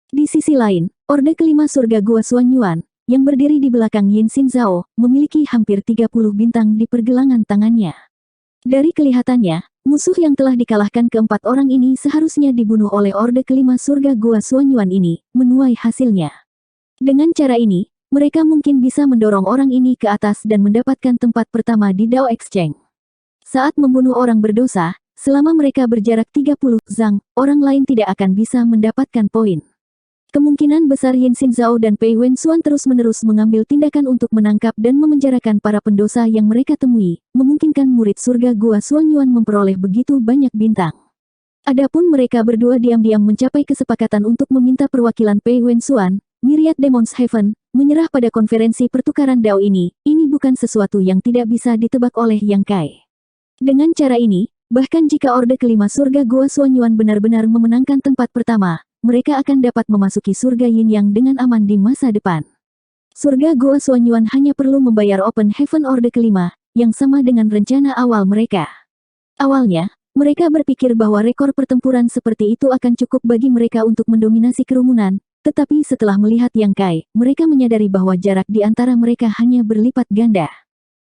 Di sisi lain, Orde ke-5 Surga Gua Xuanyuan, yang berdiri di belakang Yin Xinzhao, memiliki hampir 30 bintang di pergelangan tangannya. Dari kelihatannya, musuh yang telah dikalahkan keempat orang ini seharusnya dibunuh oleh Orde ke-5 Surga Gua Xuanyuan ini, menuai hasilnya. Dengan cara ini, mereka mungkin bisa mendorong orang ini ke atas dan mendapatkan tempat pertama di Dao Exchange. Saat membunuh orang berdosa, selama mereka berjarak 30 zang, orang lain tidak akan bisa mendapatkan poin. Kemungkinan besar Yin Xinzhao dan Pei Wenxuan terus-menerus mengambil tindakan untuk menangkap dan memenjarakan para pendosa yang mereka temui, memungkinkan murid surga Gua Xuanyuan memperoleh begitu banyak bintang. Adapun mereka berdua diam-diam mencapai kesepakatan untuk meminta perwakilan Pei Wenxuan, Myriad Demons Heaven, menyerah pada konferensi pertukaran Dao ini bukan sesuatu yang tidak bisa ditebak oleh Yang Kai. Dengan cara ini, bahkan jika Orde ke-5 Surga Gua Xuanyuan benar-benar memenangkan tempat pertama, mereka akan dapat memasuki surga Yin Yang dengan aman di masa depan. Surga Gua Xuanyuan hanya perlu membayar Open Heaven Orde ke-5, yang sama dengan rencana awal mereka. Awalnya, mereka berpikir bahwa rekor pertempuran seperti itu akan cukup bagi mereka untuk mendominasi kerumunan, tetapi setelah melihat Yang Kai, mereka menyadari bahwa jarak di antara mereka hanya berlipat ganda.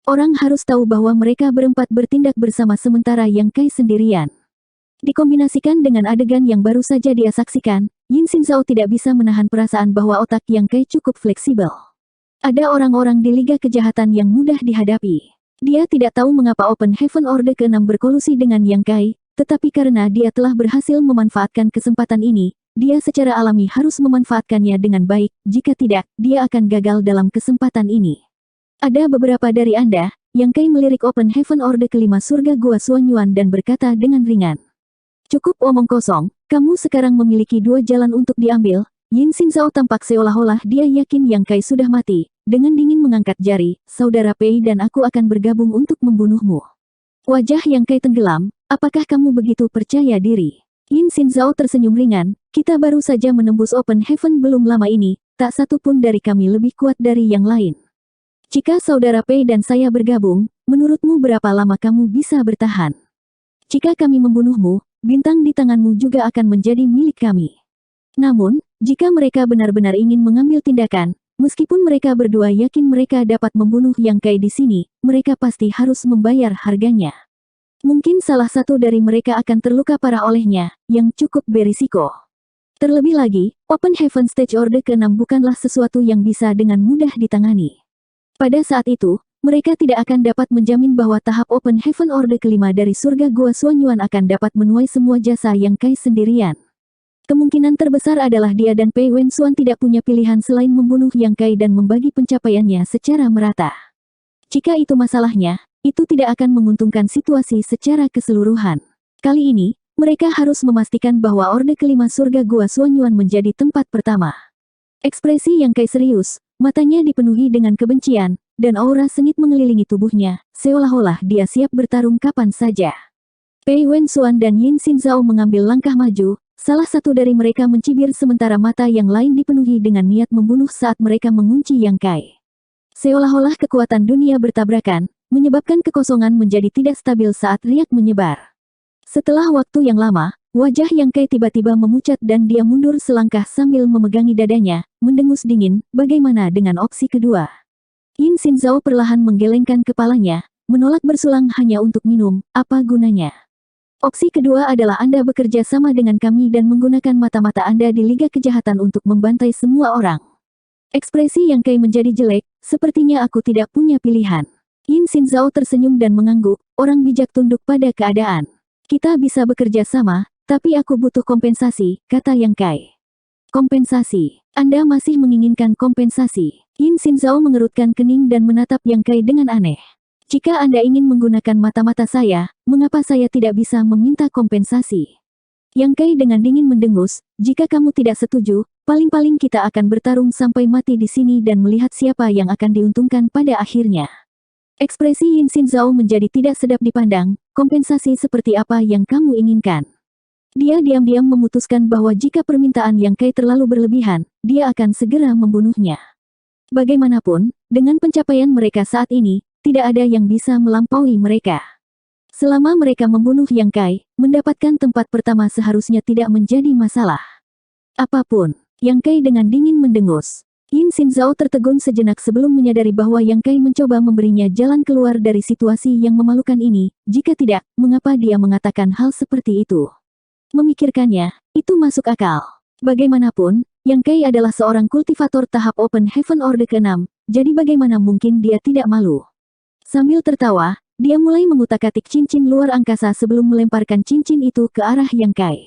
Orang harus tahu bahwa mereka berempat bertindak bersama sementara Yang Kai sendirian. Dikombinasikan dengan adegan yang baru saja dia saksikan, Yin Xinzhao tidak bisa menahan perasaan bahwa otak Yang Kai cukup fleksibel. Ada orang-orang di Liga Kejahatan yang mudah dihadapi. Dia tidak tahu mengapa Open Heaven Orde ke-6 berkolusi dengan Yang Kai, tetapi karena dia telah berhasil memanfaatkan kesempatan ini, dia secara alami harus memanfaatkannya dengan baik, jika tidak, dia akan gagal dalam kesempatan ini. Ada beberapa dari Anda, Yang Kai melirik Open Heaven Orde ke-5 Surga Gua Xuanyuan dan berkata dengan ringan. Cukup omong kosong, kamu sekarang memiliki 2 jalan untuk diambil. Yin Xinzhao tampak seolah-olah dia yakin Yang Kai sudah mati, dengan dingin mengangkat jari, saudara Pei dan aku akan bergabung untuk membunuhmu. Wajah Yang Kai tenggelam, apakah kamu begitu percaya diri? Yin Xinzhao tersenyum ringan, kita baru saja menembus Open Heaven belum lama ini, tak satu pun dari kami lebih kuat dari yang lain. Jika saudara Pei dan saya bergabung, menurutmu berapa lama kamu bisa bertahan? Jika kami membunuhmu, bintang di tanganmu juga akan menjadi milik kami. Namun, jika mereka benar-benar ingin mengambil tindakan, meskipun mereka berdua yakin mereka dapat membunuh Yang Kai di sini, mereka pasti harus membayar harganya. Mungkin salah satu dari mereka akan terluka parah olehnya, yang cukup berisiko. Terlebih lagi, Open Heaven Stage Orde ke-6 bukanlah sesuatu yang bisa dengan mudah ditangani. Pada saat itu, mereka tidak akan dapat menjamin bahwa tahap Open Heaven Orde ke-5 dari Surga Gua Xuanyuan akan dapat menuai semua jasa Yang Kai sendirian. Kemungkinan terbesar adalah dia dan Pei Wenxuan tidak punya pilihan selain membunuh Yang Kai dan membagi pencapaiannya secara merata. Jika itu masalahnya, itu tidak akan menguntungkan situasi secara keseluruhan. Kali ini, mereka harus memastikan bahwa Orde ke-5 Surga Gua Xuanyuan menjadi tempat pertama. Ekspresi Yang Kai serius, matanya dipenuhi dengan kebencian, dan aura sengit mengelilingi tubuhnya, seolah-olah dia siap bertarung kapan saja. Pei Wenxuan dan Yin Xinzhao mengambil langkah maju, salah satu dari mereka mencibir sementara mata yang lain dipenuhi dengan niat membunuh saat mereka mengunci Yang Kai. Seolah-olah kekuatan dunia bertabrakan, menyebabkan kekosongan menjadi tidak stabil saat riak menyebar. Setelah waktu yang lama, wajah Yang Kai tiba-tiba memucat dan dia mundur selangkah sambil memegangi dadanya, mendengus dingin, bagaimana dengan opsi kedua? Yin Xinzhao perlahan menggelengkan kepalanya, menolak bersulang hanya untuk minum, apa gunanya? Opsi kedua adalah Anda bekerja sama dengan kami dan menggunakan mata-mata Anda di Liga Kejahatan untuk membantai semua orang. Ekspresi Yang Kai menjadi jelek, sepertinya aku tidak punya pilihan. Yin Xinzhao tersenyum dan mengangguk, orang bijak tunduk pada keadaan. Kita bisa bekerja sama, tapi aku butuh kompensasi, kata Yang Kai. Kompensasi. Anda masih menginginkan kompensasi. Yin Xinzhao mengerutkan kening dan menatap Yang Kai dengan aneh. Jika Anda ingin menggunakan mata-mata saya, mengapa saya tidak bisa meminta kompensasi? Yang Kai dengan dingin mendengus, jika kamu tidak setuju, paling-paling kita akan bertarung sampai mati di sini dan melihat siapa yang akan diuntungkan pada akhirnya. Ekspresi Yin Xinzhao menjadi tidak sedap dipandang, kompensasi seperti apa yang kamu inginkan? Dia diam-diam memutuskan bahwa jika permintaan Yang Kai terlalu berlebihan, dia akan segera membunuhnya. Bagaimanapun, dengan pencapaian mereka saat ini, tidak ada yang bisa melampaui mereka. Selama mereka membunuh Yang Kai, mendapatkan tempat pertama seharusnya tidak menjadi masalah. Apapun, Yang Kai dengan dingin mendengus. Yin Xinzhao tertegun sejenak sebelum menyadari bahwa Yang Kai mencoba memberinya jalan keluar dari situasi yang memalukan ini, jika tidak, mengapa dia mengatakan hal seperti itu? Memikirkannya, itu masuk akal. Bagaimanapun, Yang Kai adalah seorang kultivator tahap Open Heaven Orde ke-6, jadi bagaimana mungkin dia tidak malu? Sambil tertawa, dia mulai mengutak-atik cincin luar angkasa sebelum melemparkan cincin itu ke arah Yang Kai.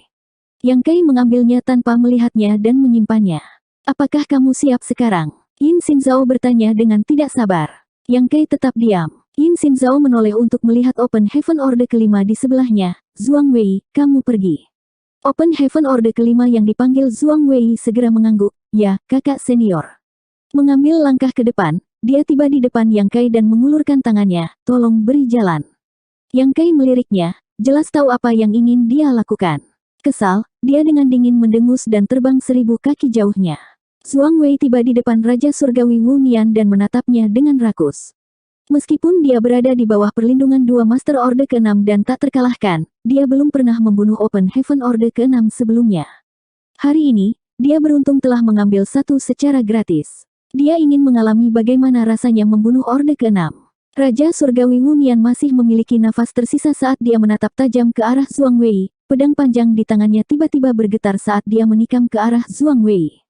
Yang Kai mengambilnya tanpa melihatnya dan menyimpannya. Apakah kamu siap sekarang? Yin Xinzhao bertanya dengan tidak sabar. Yang Kai tetap diam. Yin Xinzhao menoleh untuk melihat Open Heaven Orde ke-5 di sebelahnya. Zhuang Wei, kamu pergi. Open Heaven Orde ke-5 yang dipanggil Zhuang Wei segera mengangguk, ya, kakak senior. Mengambil langkah ke depan, dia tiba di depan Yang Kai dan mengulurkan tangannya, tolong beri jalan. Yang Kai meliriknya, jelas tahu apa yang ingin dia lakukan. Kesal, dia dengan dingin mendengus dan terbang 1000 kaki jauhnya. Zhuang Wei tiba di depan Raja Surgawi Wu Nian dan menatapnya dengan rakus. Meskipun dia berada di bawah perlindungan dua Master Orde ke-6 dan tak terkalahkan, dia belum pernah membunuh Open Heaven Orde ke-6 sebelumnya. Hari ini, dia beruntung telah mengambil satu secara gratis. Dia ingin mengalami bagaimana rasanya membunuh Orde ke-6. Raja Surgawi Wu Nian masih memiliki nafas tersisa saat dia menatap tajam ke arah Zhuang Wei. Pedang panjang di tangannya tiba-tiba bergetar saat dia menikam ke arah Zhuang Wei.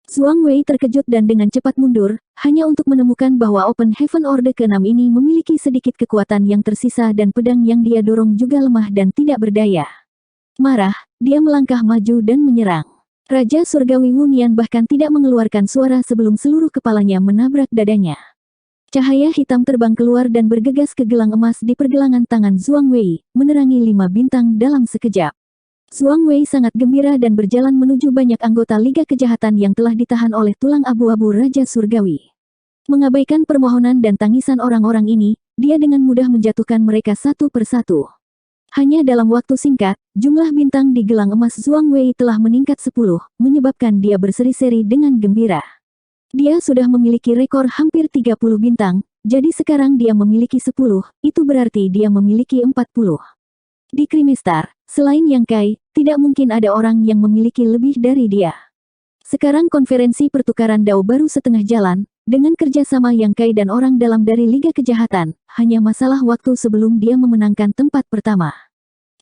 Zhuang Wei terkejut dan dengan cepat mundur, hanya untuk menemukan bahwa Open Heaven Orde ke-6 ini memiliki sedikit kekuatan yang tersisa dan pedang yang dia dorong juga lemah dan tidak berdaya. Marah, dia melangkah maju dan menyerang. Raja Surgawi Wu Nian bahkan tidak mengeluarkan suara sebelum seluruh kepalanya menabrak dadanya. Cahaya hitam terbang keluar dan bergegas ke gelang emas di pergelangan tangan Zhuang Wei, menerangi 5 bintang dalam sekejap. Zhuang Wei sangat gembira dan berjalan menuju banyak anggota Liga Kejahatan yang telah ditahan oleh tulang abu-abu Raja Surgawi. Mengabaikan permohonan dan tangisan orang-orang ini, dia dengan mudah menjatuhkan mereka satu persatu. Hanya dalam waktu singkat, jumlah bintang di gelang emas Zhuang Wei telah meningkat 10, menyebabkan dia berseri-seri dengan gembira. Dia sudah memiliki rekor hampir 30 bintang, jadi sekarang dia memiliki 10, itu berarti dia memiliki 40. Di Krimistar, selain Yang Kai, tidak mungkin ada orang yang memiliki lebih dari dia. Sekarang konferensi pertukaran Dao baru setengah jalan, dengan kerjasama Yang Kai dan orang dalam dari Liga Kejahatan, hanya masalah waktu sebelum dia memenangkan tempat pertama.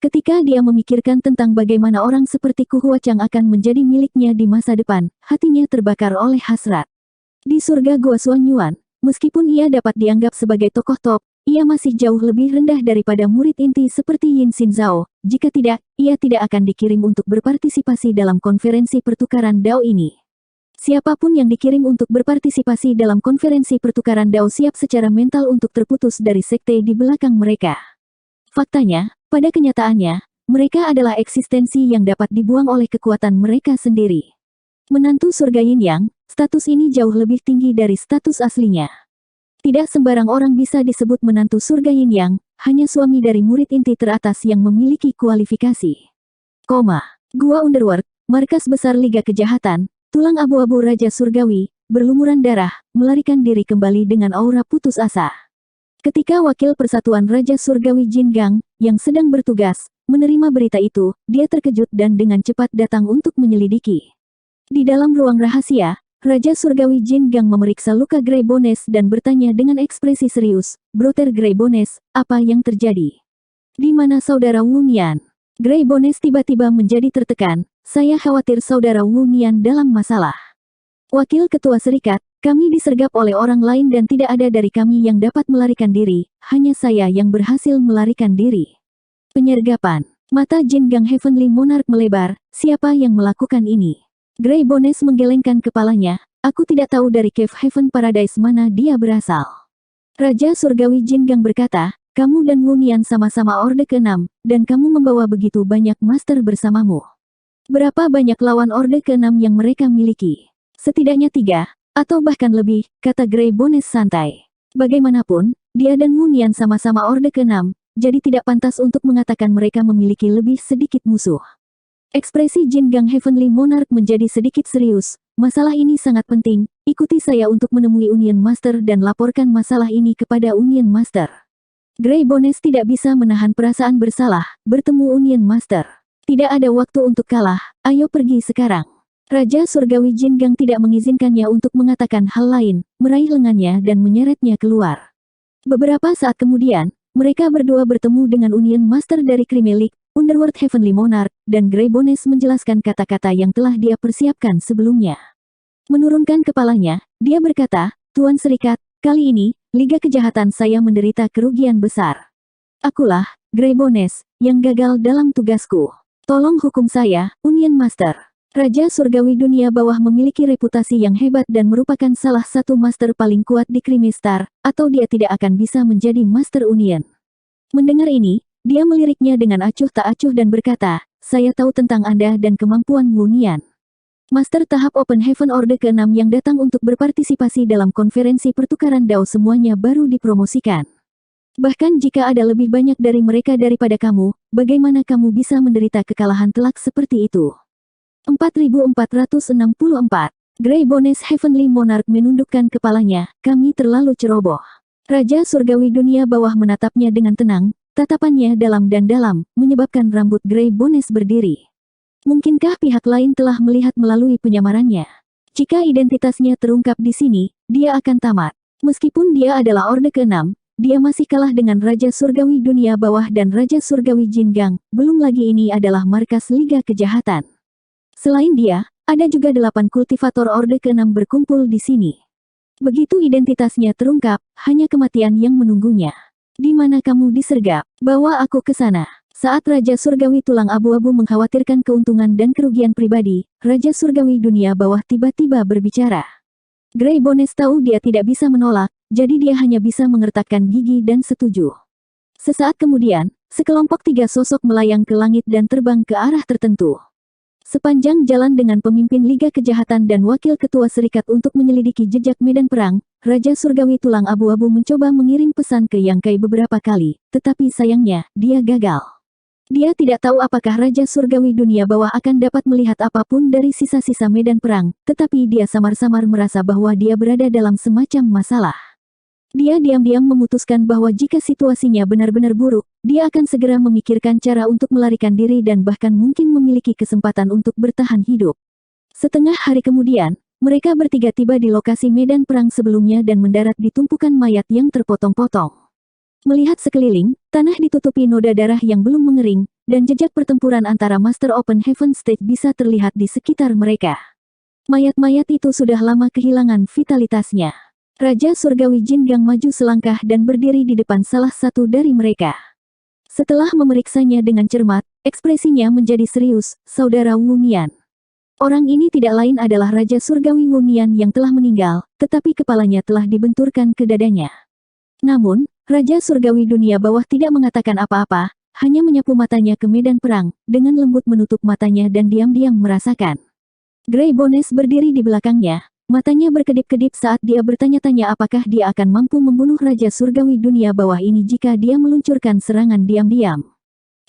Ketika dia memikirkan tentang bagaimana orang seperti Ku Huachang akan menjadi miliknya di masa depan, hatinya terbakar oleh hasrat. Di surga Gua Xuanyuan, meskipun ia dapat dianggap sebagai tokoh top, ia masih jauh lebih rendah daripada murid inti seperti Yin Xinzhao. Jika tidak, ia tidak akan dikirim untuk berpartisipasi dalam konferensi pertukaran Dao ini. Siapapun yang dikirim untuk berpartisipasi dalam konferensi pertukaran Dao siap secara mental untuk terputus dari sekte di belakang mereka. Faktanya, pada kenyataannya, mereka adalah eksistensi yang dapat dibuang oleh kekuatan mereka sendiri. Menantu surga Yin Yang, status ini jauh lebih tinggi dari status aslinya. Tidak sembarang orang bisa disebut menantu surga Yin Yang, hanya suami dari murid inti teratas yang memiliki kualifikasi. Gua Underworld, markas besar Liga Kejahatan, tulang abu-abu Raja Surgawi, berlumuran darah, melarikan diri kembali dengan aura putus asa. Ketika wakil persatuan Raja Surgawi Jin Gang, yang sedang bertugas, menerima berita itu, dia terkejut dan dengan cepat datang untuk menyelidiki. Di dalam ruang rahasia, Raja Surgawi Jin Gang memeriksa luka Grey Bones dan bertanya dengan ekspresi serius, "Brother Grey Bones, apa yang terjadi? Di mana saudara Wu Nian?" Grey Bones tiba-tiba menjadi tertekan, "Saya khawatir saudara Wu Nian dalam masalah. Wakil Ketua Serikat, kami disergap oleh orang lain dan tidak ada dari kami yang dapat melarikan diri, hanya saya yang berhasil melarikan diri." Penyergapan. Mata Jin Gang Heavenly Monarch melebar, "Siapa yang melakukan ini?" Grey Bones menggelengkan kepalanya, "Aku tidak tahu dari Cave Heaven Paradise mana dia berasal." Raja Surgawi Jin Gang berkata, "Kamu dan Wu Nian sama-sama Orde ke-6, dan kamu membawa begitu banyak master bersamamu. Berapa banyak lawan Orde ke-6 yang mereka miliki?" "Setidaknya 3, atau bahkan lebih," kata Grey Bones santai. "Bagaimanapun, dia dan Wu Nian sama-sama Orde ke-6, jadi tidak pantas untuk mengatakan mereka memiliki lebih sedikit musuh." Ekspresi Jin Gang Heavenly Monarch menjadi sedikit serius. "Masalah ini sangat penting, ikuti saya untuk menemui Union Master dan laporkan masalah ini kepada Union Master." Grey Bones tidak bisa menahan perasaan bersalah, "Bertemu Union Master. Tidak ada waktu untuk kalah, ayo pergi sekarang." Raja Surgawi Jin Gang tidak mengizinkannya untuk mengatakan hal lain, meraih lengannya dan menyeretnya keluar. Beberapa saat kemudian, mereka berdua bertemu dengan Union Master dari Creamy League, Underworld Heavenly Monarch, dan Grey Bones menjelaskan kata-kata yang telah dia persiapkan sebelumnya. Menurunkan kepalanya, dia berkata, "Tuan Serikat, kali ini, Liga Kejahatan saya menderita kerugian besar. Akulah, Grey Bones, yang gagal dalam tugasku. Tolong hukum saya, Union Master." Raja Surgawi Dunia Bawah memiliki reputasi yang hebat dan merupakan salah satu master paling kuat di Creamy Star, atau dia tidak akan bisa menjadi Master Union. Mendengar ini, dia meliriknya dengan acuh tak acuh dan berkata, "Saya tahu tentang Anda dan kemampuan Wu Nian. Master tahap Open Heaven Orde ke-6 yang datang untuk berpartisipasi dalam konferensi pertukaran Dao semuanya baru dipromosikan. Bahkan jika ada lebih banyak dari mereka daripada kamu, bagaimana kamu bisa menderita kekalahan telak seperti itu?" 4464. Grey Bones Heavenly Monarch menundukkan kepalanya, "Kami terlalu ceroboh." Raja Surgawi Dunia Bawah menatapnya dengan tenang, tatapannya dalam dan dalam, menyebabkan rambut Grey Bones berdiri. Mungkinkah pihak lain telah melihat melalui penyamarannya? Jika identitasnya terungkap di sini, dia akan tamat. Meskipun dia adalah Orde ke-6, dia masih kalah dengan Raja Surgawi Dunia Bawah dan Raja Surgawi Jin Gang, belum lagi ini adalah markas Liga Kejahatan. Selain dia, ada juga 8 kultivator Orde ke-6 berkumpul di sini. Begitu identitasnya terungkap, hanya kematian yang menunggunya. "Di mana kamu disergap? Bawa aku ke sana." Saat Raja Surgawi Tulang Abu-Abu mengkhawatirkan keuntungan dan kerugian pribadi, Raja Surgawi Dunia Bawah tiba-tiba berbicara. Grey Bones tahu dia tidak bisa menolak, jadi dia hanya bisa mengertakkan gigi dan setuju. Sesaat kemudian, sekelompok 3 sosok melayang ke langit dan terbang ke arah tertentu. Sepanjang jalan dengan pemimpin Liga Kejahatan dan Wakil Ketua Serikat untuk menyelidiki jejak medan perang, Raja Surgawi Tulang Abu-Abu mencoba mengirim pesan ke Yang Kai beberapa kali, tetapi sayangnya, dia gagal. Dia tidak tahu apakah Raja Surgawi Dunia Bawah akan dapat melihat apapun dari sisa-sisa medan perang, tetapi dia samar-samar merasa bahwa dia berada dalam semacam masalah. Dia diam-diam memutuskan bahwa jika situasinya benar-benar buruk, dia akan segera memikirkan cara untuk melarikan diri dan bahkan mungkin memiliki kesempatan untuk bertahan hidup. Setengah hari kemudian, mereka bertiga tiba di lokasi medan perang sebelumnya dan mendarat di tumpukan mayat yang terpotong-potong. Melihat sekeliling, tanah ditutupi noda darah yang belum mengering, dan jejak pertempuran antara Master Open Heaven State bisa terlihat di sekitar mereka. Mayat-mayat itu sudah lama kehilangan vitalitasnya. Raja Surgawi Jin Gang maju selangkah dan berdiri di depan salah satu dari mereka. Setelah memeriksanya dengan cermat, ekspresinya menjadi serius, "Saudara Wu Nian." Orang ini tidak lain adalah Raja Surgawi Wu Nian yang telah meninggal, tetapi kepalanya telah dibenturkan ke dadanya. Namun, Raja Surgawi Dunia Bawah tidak mengatakan apa-apa, hanya menyapu matanya ke medan perang, dengan lembut menutup matanya dan diam-diam merasakan. Grey Bones berdiri di belakangnya. Matanya berkedip-kedip saat dia bertanya-tanya apakah dia akan mampu membunuh Raja Surgawi Dunia Bawah ini jika dia meluncurkan serangan diam-diam.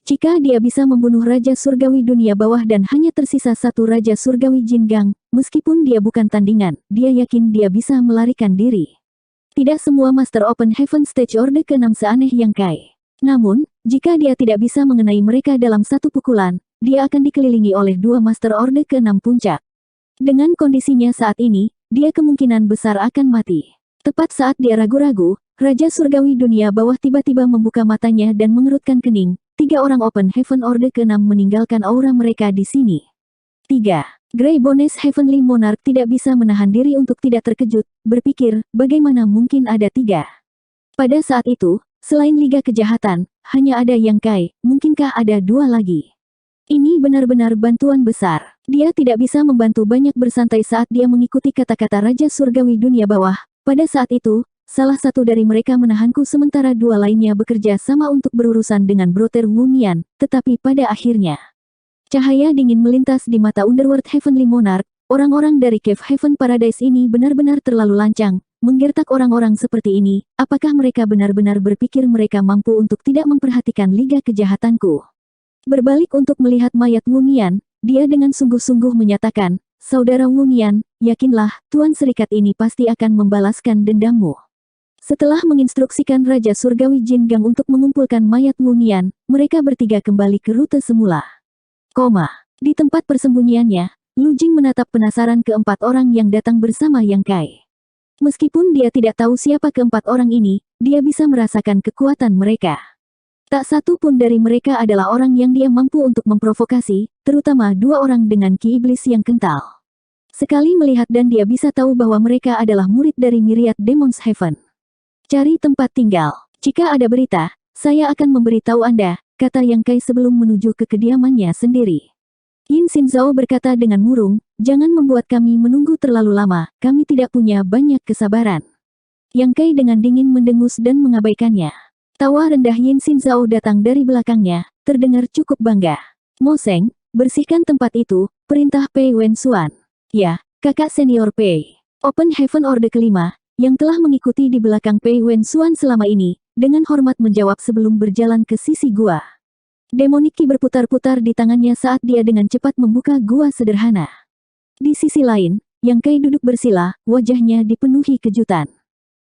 Jika dia bisa membunuh Raja Surgawi Dunia Bawah dan hanya tersisa satu Raja Surgawi Jin Gang, meskipun dia bukan tandingan, dia yakin dia bisa melarikan diri. Tidak semua Master Open Heaven Stage Orde ke-6 seaneh Yang Kai. Namun, jika dia tidak bisa mengenai mereka dalam satu pukulan, dia akan dikelilingi oleh 2 Master Orde ke-6 puncak. Dengan kondisinya saat ini, dia kemungkinan besar akan mati. Tepat saat dia ragu-ragu, Raja Surgawi Dunia Bawah tiba-tiba membuka matanya dan mengerutkan kening. 3 orang Open Heaven Orde ke-6 meninggalkan aura mereka di sini. 3. Grey Bones Heavenly Monarch tidak bisa menahan diri untuk tidak terkejut, berpikir, bagaimana mungkin ada 3. Pada saat itu, selain Liga Kejahatan, hanya ada Yang Kai, mungkinkah ada 2 lagi? Ini benar-benar bantuan besar. Dia tidak bisa membantu banyak bersantai saat dia mengikuti kata-kata Raja Surgawi Dunia Bawah. Pada saat itu, salah satu dari mereka menahanku sementara 2 lainnya bekerja sama untuk berurusan dengan Brother Wu Nian, tetapi pada akhirnya, cahaya dingin melintas di mata Underworld Heavenly Monarch. Orang-orang dari Cave Heaven Paradise ini benar-benar terlalu lancang, menggertak orang-orang seperti ini. Apakah mereka benar-benar berpikir mereka mampu untuk tidak memperhatikan Liga Kejahatanku? Berbalik untuk melihat mayat Wu Nian, dia dengan sungguh-sungguh menyatakan, Saudara Wu Nian, yakinlah, Tuan Serikat ini pasti akan membalaskan dendammu. Setelah menginstruksikan Raja Surgawi Jin Gang untuk mengumpulkan mayat Wu Nian, mereka bertiga kembali ke rute semula. Di tempat persembunyiannya, Lu Jing menatap penasaran keempat orang yang datang bersama Yang Kai. Meskipun dia tidak tahu siapa keempat orang ini, dia bisa merasakan kekuatan mereka. Tak satu pun dari mereka adalah orang yang dia mampu untuk memprovokasi, terutama 2 orang dengan ki iblis yang kental. Sekali melihat dan dia bisa tahu bahwa mereka adalah murid dari Myriad Demons Heaven. Cari tempat tinggal. Jika ada berita, saya akan memberitahu Anda, kata Yang Kai sebelum menuju ke kediamannya sendiri. Yin Xinzhao berkata dengan murung, jangan membuat kami menunggu terlalu lama, kami tidak punya banyak kesabaran. Yang Kai dengan dingin mendengus dan mengabaikannya. Tawa rendah Yin Xinzhao datang dari belakangnya, terdengar cukup bangga. Mo Seng, bersihkan tempat itu, perintah Pei Wen Xuan. Ya, kakak senior Pei. Open Heaven Orde ke-5, yang telah mengikuti di belakang Pei Wen Xuan selama ini, dengan hormat menjawab sebelum berjalan ke sisi gua. Demonic Ki berputar-putar di tangannya saat dia dengan cepat membuka gua sederhana. Di sisi lain, Yang Kai duduk bersila, wajahnya dipenuhi kejutan.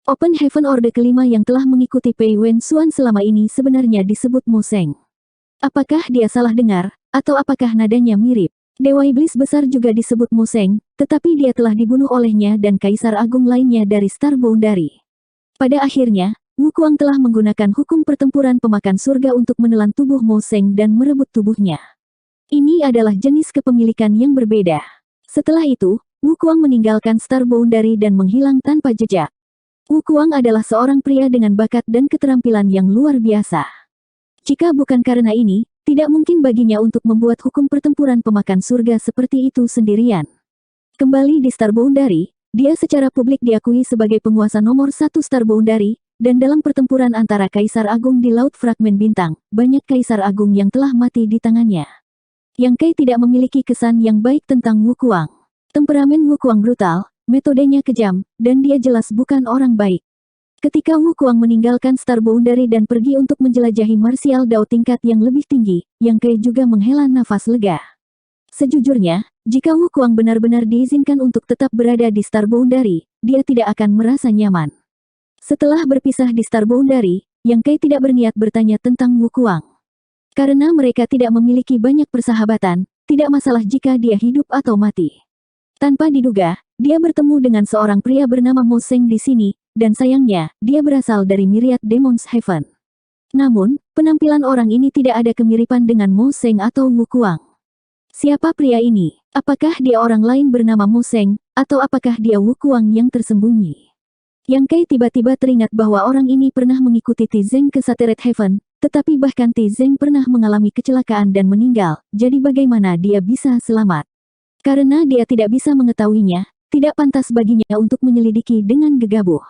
Open Heaven Orde ke-5 yang telah mengikuti Pei Wen Xuan selama ini sebenarnya disebut Mo Seng. Apakah dia salah dengar, atau apakah nadanya mirip? Dewa Iblis Besar juga disebut Mo Seng, tetapi dia telah dibunuh olehnya dan Kaisar Agung lainnya dari Star Boundary. Pada akhirnya, Wu Kuang telah menggunakan hukum pertempuran pemakan surga untuk menelan tubuh Mo Seng dan merebut tubuhnya. Ini adalah jenis kepemilikan yang berbeda. Setelah itu, Wu Kuang meninggalkan Star Boundary dan menghilang tanpa jejak. Wu Kuang adalah seorang pria dengan bakat dan keterampilan yang luar biasa. Jika bukan karena ini, tidak mungkin baginya untuk membuat hukum pertempuran pemakan surga seperti itu sendirian. Kembali di Star Boundary, dia secara publik diakui sebagai penguasa nomor 1 Star Boundary, dan dalam pertempuran antara Kaisar Agung di Laut Fragmen Bintang, banyak Kaisar Agung yang telah mati di tangannya. Yang Kai tidak memiliki kesan yang baik tentang Wu Kuang. Temperamen Wu Kuang brutal, metodenya kejam, dan dia jelas bukan orang baik. Ketika Wu Kuang meninggalkan Star Boundary dan pergi untuk menjelajahi martial Dao tingkat yang lebih tinggi, Yang Kai juga menghela nafas lega. Sejujurnya, jika Wu Kuang benar-benar diizinkan untuk tetap berada di Star Boundary, dia tidak akan merasa nyaman. Setelah berpisah di Star Boundary, Yang Kai tidak berniat bertanya tentang Wu Kuang. Karena mereka tidak memiliki banyak persahabatan, tidak masalah jika dia hidup atau mati. Tanpa diduga, dia bertemu dengan seorang pria bernama Mo Seng di sini, dan sayangnya, dia berasal dari Myriad Demons Heaven. Namun, penampilan orang ini tidak ada kemiripan dengan Mo Seng atau Wu Kuang. Siapa pria ini? Apakah dia orang lain bernama Mo Seng, atau apakah dia Wu Kuang yang tersembunyi? Yang Kai tiba-tiba teringat bahwa orang ini pernah mengikuti Ti Zeng ke Satellite Heaven, tetapi bahkan Ti Zeng pernah mengalami kecelakaan dan meninggal, jadi bagaimana dia bisa selamat? Karena dia tidak bisa mengetahuinya, tidak pantas baginya untuk menyelidiki dengan gegabah.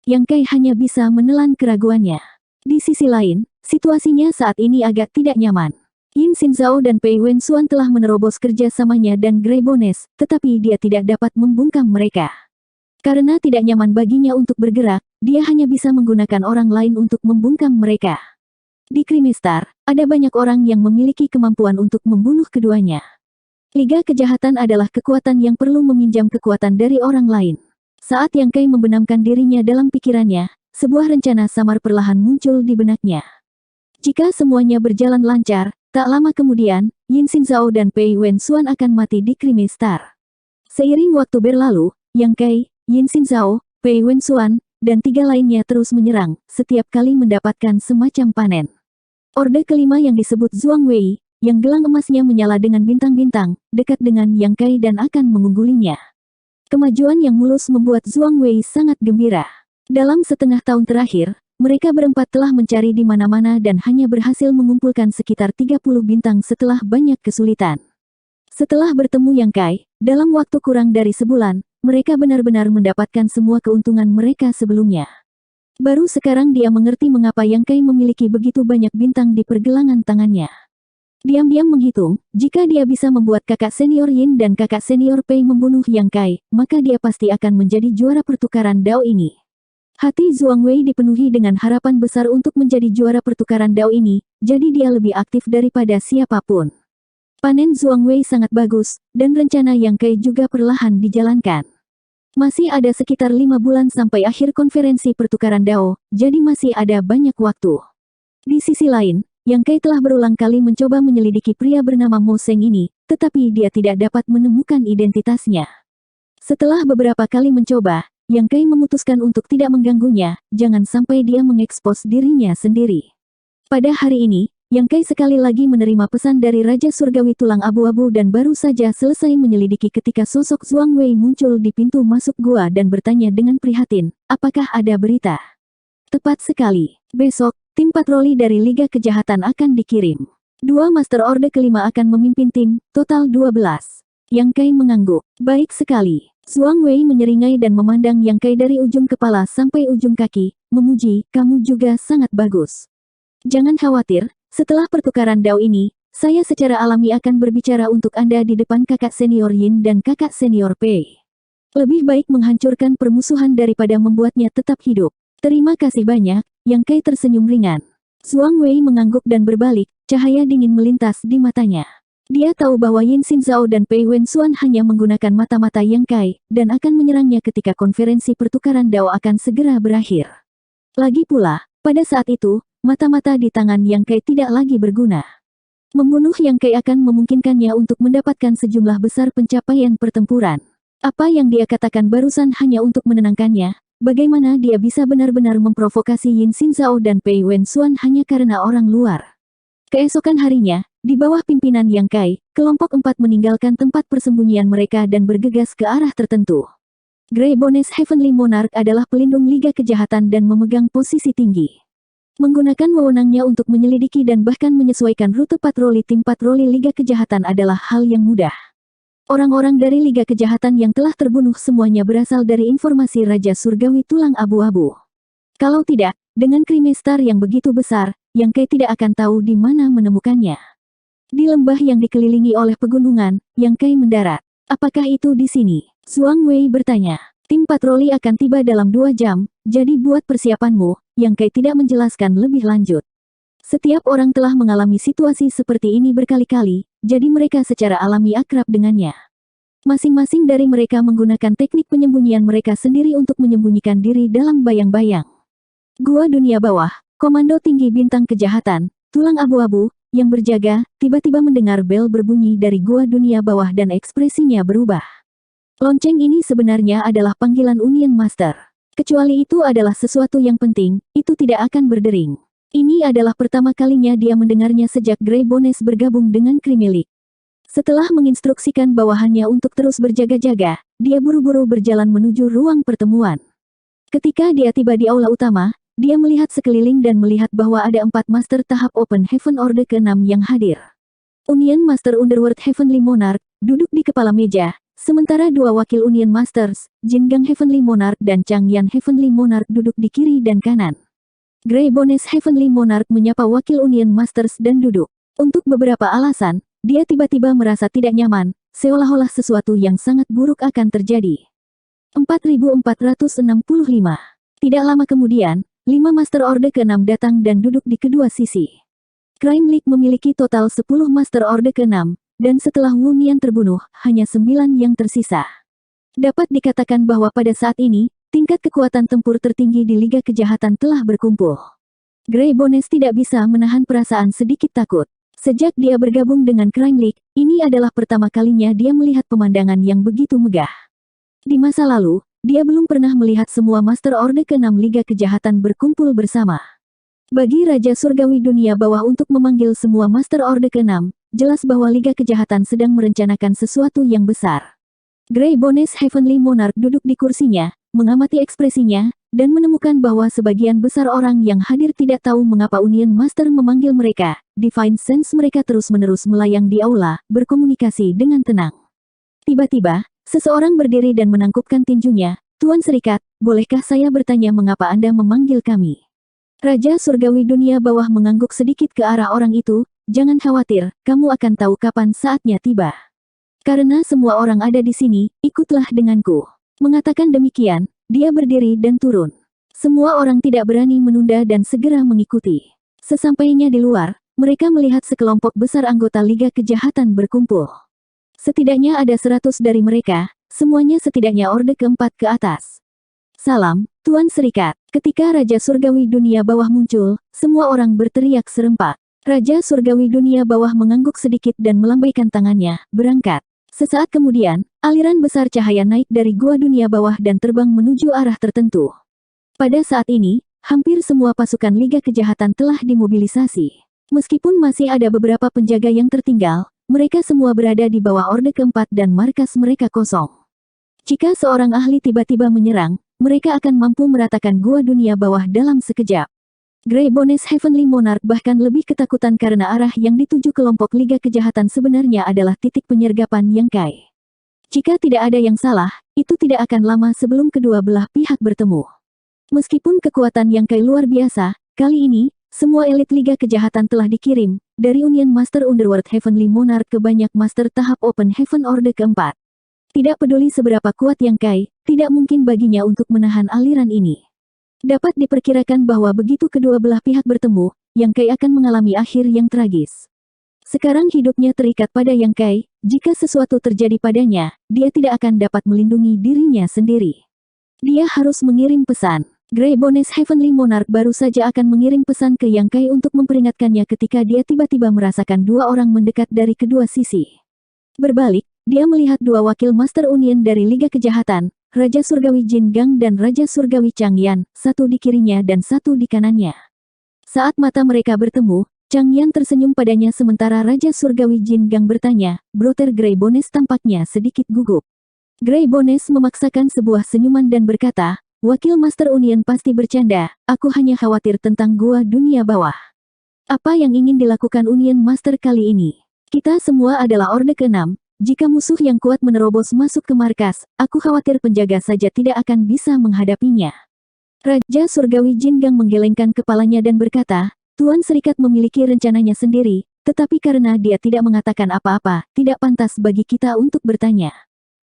Yang Kai hanya bisa menelan keraguannya. Di sisi lain, situasinya saat ini agak tidak nyaman. Yin Xinzhao dan Pei Wen Xuan telah menerobos kerjasamanya dan Grey Bones, tetapi dia tidak dapat membungkam mereka. Karena tidak nyaman baginya untuk bergerak, dia hanya bisa menggunakan orang lain untuk membungkam mereka. Di Krimistar, ada banyak orang yang memiliki kemampuan untuk membunuh keduanya. Liga Kejahatan adalah kekuatan yang perlu meminjam kekuatan dari orang lain. Saat Yang Kai membenamkan dirinya dalam pikirannya, sebuah rencana samar perlahan muncul di benaknya. Jika semuanya berjalan lancar, tak lama kemudian, Yin Xinzhao dan Pei Wen Xuan akan mati di Krimistar. Seiring waktu berlalu, Yang Kai, Yin Xin Zhao, Pei Wenxuan, dan 3 lainnya terus menyerang, setiap kali mendapatkan semacam panen. Orde kelima yang disebut Zhuang Wei, yang gelang emasnya menyala dengan bintang-bintang, dekat dengan Yang Kai dan akan mengunggulinya. Kemajuan yang mulus membuat Zhuang Wei sangat gembira. Dalam setengah tahun terakhir, mereka berempat telah mencari di mana-mana dan hanya berhasil mengumpulkan sekitar 30 bintang setelah banyak kesulitan. Setelah bertemu Yang Kai, dalam waktu kurang dari sebulan, mereka benar-benar mendapatkan semua keuntungan mereka sebelumnya. Baru sekarang dia mengerti mengapa Yang Kai memiliki begitu banyak bintang di pergelangan tangannya. Diam-diam menghitung, jika dia bisa membuat kakak senior Yin dan kakak senior Pei membunuh Yang Kai, maka dia pasti akan menjadi juara pertukaran Dao ini. Hati Zhuang Wei dipenuhi dengan harapan besar untuk menjadi juara pertukaran Dao ini, jadi dia lebih aktif daripada siapapun. Panen Zhuang Wei sangat bagus, dan rencana Yang Kai juga perlahan dijalankan. Masih ada sekitar 5 bulan sampai akhir konferensi pertukaran Dao, jadi masih ada banyak waktu. Di sisi lain, Yang Kai telah berulang kali mencoba menyelidiki pria bernama Mo Seng ini, tetapi dia tidak dapat menemukan identitasnya. Setelah beberapa kali mencoba, Yang Kai memutuskan untuk tidak mengganggunya, jangan sampai dia mengekspos dirinya sendiri. Pada hari ini, Yang Kai sekali lagi menerima pesan dari Raja Surgawi Tulang Abu-Abu dan baru saja selesai menyelidiki ketika sosok Zhuang Wei muncul di pintu masuk gua dan bertanya dengan prihatin, apakah ada berita? Tepat sekali, besok, tim patroli dari Liga Kejahatan akan dikirim. 2 Master Orde kelima akan memimpin tim, total 12. Yang Kai mengangguk. Baik sekali. Zhuang Wei menyeringai dan memandang Yang Kai dari ujung kepala sampai ujung kaki, memuji, kamu juga sangat bagus. Jangan khawatir, setelah pertukaran Dao ini, saya secara alami akan berbicara untuk Anda di depan kakak senior Yin dan kakak senior Pei. Lebih baik menghancurkan permusuhan daripada membuatnya tetap hidup. Terima kasih banyak, Yang Kai tersenyum ringan. Zhuang Wei mengangguk dan berbalik, cahaya dingin melintas di matanya. Dia tahu bahwa Yin Xin Zhao dan Pei Wenxuan hanya menggunakan mata-mata Yang Kai, dan akan menyerangnya ketika konferensi pertukaran Dao akan segera berakhir. Lagi pula, pada saat itu, mata-mata di tangan Yang Kai tidak lagi berguna. Membunuh Yang Kai akan memungkinkannya untuk mendapatkan sejumlah besar pencapaian pertempuran. Apa yang dia katakan barusan hanya untuk menenangkannya. Bagaimana dia bisa benar-benar memprovokasi Yin Xin Zhao dan Pei Wenxuan hanya karena orang luar? Keesokan harinya, di bawah pimpinan Yang Kai, kelompok 4 meninggalkan tempat persembunyian mereka dan bergegas ke arah tertentu. Grey Bones Heavenly Monarch adalah pelindung Liga Kejahatan dan memegang posisi tinggi. Menggunakan wewenangnya untuk menyelidiki dan bahkan menyesuaikan rute patroli tim patroli Liga Kejahatan adalah hal yang mudah. Orang-orang dari Liga Kejahatan yang telah terbunuh semuanya berasal dari informasi Raja Surgawi Tulang Abu-Abu. Kalau tidak, dengan Krimestar yang begitu besar, Yang Kai tidak akan tahu di mana menemukannya. Di lembah yang dikelilingi oleh pegunungan, Yang Kai mendarat. Apakah itu di sini? Zhuang Wei bertanya. Tim patroli akan tiba dalam 2 jam, jadi buat persiapanmu, Yang Kai tidak menjelaskan lebih lanjut. Setiap orang telah mengalami situasi seperti ini berkali-kali, jadi mereka secara alami akrab dengannya. Masing-masing dari mereka menggunakan teknik penyembunyian mereka sendiri untuk menyembunyikan diri dalam bayang-bayang. Gua dunia bawah, Komando Tinggi Bintang Kejahatan, Tulang Abu-Abu, yang berjaga, tiba-tiba mendengar bel berbunyi dari gua dunia bawah dan ekspresinya berubah. Lonceng ini sebenarnya adalah panggilan Union Master. Kecuali itu adalah sesuatu yang penting, itu tidak akan berdering. Ini adalah pertama kalinya dia mendengarnya sejak Grey Bones bergabung dengan Krimelik. Setelah menginstruksikan bawahannya untuk terus berjaga-jaga, dia buru-buru berjalan menuju ruang pertemuan. Ketika dia tiba di aula utama, dia melihat sekeliling dan melihat bahwa ada 4 Master tahap Open Heaven Orde ke-6 yang hadir. Union Master Underworld Heavenly Monarch, duduk di kepala meja, sementara 2 wakil Union Masters, Jin Gang Heavenly Monarch dan Chang Yan Heavenly Monarch duduk di kiri dan kanan. Grey Bones Heavenly Monarch menyapa wakil Union Masters dan duduk. Untuk beberapa alasan, dia tiba-tiba merasa tidak nyaman, seolah-olah sesuatu yang sangat buruk akan terjadi. 4465. Tidak lama kemudian, 5 Master Orde ke-6 datang dan duduk di kedua sisi. Crime League memiliki total 10 Master Orde ke-6, dan setelah Wu Nian terbunuh, hanya 9 yang tersisa. Dapat dikatakan bahwa pada saat ini, tingkat kekuatan tempur tertinggi di Liga Kejahatan telah berkumpul. Grey Bones tidak bisa menahan perasaan sedikit takut. Sejak dia bergabung dengan Crime League, ini adalah pertama kalinya dia melihat pemandangan yang begitu megah. Di masa lalu, dia belum pernah melihat semua Master Orde ke-6 Liga Kejahatan berkumpul bersama. Bagi Raja Surgawi Dunia Bawah untuk memanggil semua Master Orde ke-6, jelas bahwa Liga Kejahatan sedang merencanakan sesuatu yang besar. Grey Bones Heavenly Monarch duduk di kursinya, mengamati ekspresinya, dan menemukan bahwa sebagian besar orang yang hadir tidak tahu mengapa Union Master memanggil mereka. Divine Sense mereka terus-menerus melayang di aula, berkomunikasi dengan tenang. Tiba-tiba, seseorang berdiri dan menangkupkan tinjunya. Tuan Serikat, bolehkah saya bertanya mengapa Anda memanggil kami? Raja Surgawi Dunia Bawah mengangguk sedikit ke arah orang itu. Jangan khawatir, kamu akan tahu kapan saatnya tiba. Karena semua orang ada di sini, ikutlah denganku. Mengatakan demikian, dia berdiri dan turun. Semua orang tidak berani menunda dan segera mengikuti. Sesampainya di luar, mereka melihat sekelompok besar anggota Liga Kejahatan berkumpul. Setidaknya ada 100 dari mereka, semuanya setidaknya Orde keempat ke atas. Salam, Tuan Serikat. Ketika Raja Surgawi Dunia Bawah muncul, semua orang berteriak serempak. Raja Surgawi Dunia Bawah mengangguk sedikit dan melambaikan tangannya, berangkat. Sesaat kemudian, aliran besar cahaya naik dari gua dunia bawah dan terbang menuju arah tertentu. Pada saat ini, hampir semua pasukan Liga Kejahatan telah dimobilisasi. Meskipun masih ada beberapa penjaga yang tertinggal, mereka semua berada di bawah Orde keempat dan markas mereka kosong. Jika seorang ahli tiba-tiba menyerang, mereka akan mampu meratakan gua dunia bawah dalam sekejap. Grey Bones Heavenly Monarch bahkan lebih ketakutan karena arah yang dituju kelompok Liga Kejahatan sebenarnya adalah titik penyergapan Yang Kai. Jika tidak ada yang salah, itu tidak akan lama sebelum kedua belah pihak bertemu. Meskipun kekuatan Yang Kai luar biasa, kali ini, semua elit Liga Kejahatan telah dikirim, dari Union Master Underworld Heavenly Monarch ke banyak Master tahap Open Heaven Orde keempat. Tidak peduli seberapa kuat Yang Kai, tidak mungkin baginya untuk menahan aliran ini. Dapat diperkirakan bahwa begitu kedua belah pihak bertemu, Yang Kai akan mengalami akhir yang tragis. Sekarang hidupnya terikat pada Yang Kai, jika sesuatu terjadi padanya, dia tidak akan dapat melindungi dirinya sendiri. Dia harus mengirim pesan. Grey Bones Heavenly Monarch baru saja akan mengirim pesan ke Yang Kai untuk memperingatkannya ketika dia tiba-tiba merasakan dua orang mendekat dari kedua sisi. Berbalik, dia melihat dua wakil Master Union dari Liga Kejahatan, Raja Surgawi Jin Gang dan Raja Surgawi Chang Yan, satu di kirinya dan satu di kanannya. Saat mata mereka bertemu, Chang Yan tersenyum padanya sementara Raja Surgawi Jin Gang bertanya, Brother Grey Bones tampaknya sedikit gugup. Grey Bones memaksakan sebuah senyuman dan berkata, Wakil Master Union pasti bercanda, aku hanya khawatir tentang gua dunia bawah. Apa yang ingin dilakukan Union Master kali ini? Kita semua adalah Orde ke-6. Jika musuh yang kuat menerobos masuk ke markas, aku khawatir penjaga saja tidak akan bisa menghadapinya. Raja Surgawi Jin Gang menggelengkan kepalanya dan berkata, Tuan Serikat memiliki rencananya sendiri, tetapi karena dia tidak mengatakan apa-apa, tidak pantas bagi kita untuk bertanya.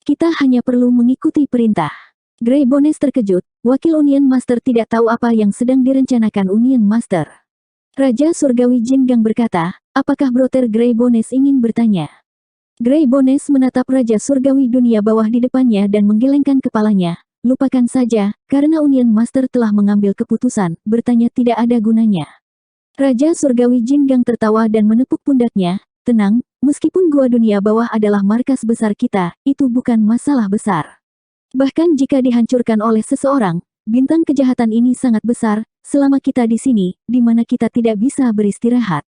Kita hanya perlu mengikuti perintah. Grey Bones terkejut, Wakil Union Master tidak tahu apa yang sedang direncanakan Union Master. Raja Surgawi Jin Gang berkata, apakah Brother Grey Bones ingin bertanya? Grey Bones menatap Raja Surgawi Dunia Bawah di depannya dan menggelengkan kepalanya. Lupakan saja, karena Union Master telah mengambil keputusan, bertanya tidak ada gunanya. Raja Surgawi Jin Gang tertawa dan menepuk pundaknya. Tenang, meskipun gua dunia bawah adalah markas besar kita, itu bukan masalah besar. Bahkan jika dihancurkan oleh seseorang, bintang kejahatan ini sangat besar, selama kita di sini, di mana kita tidak bisa beristirahat.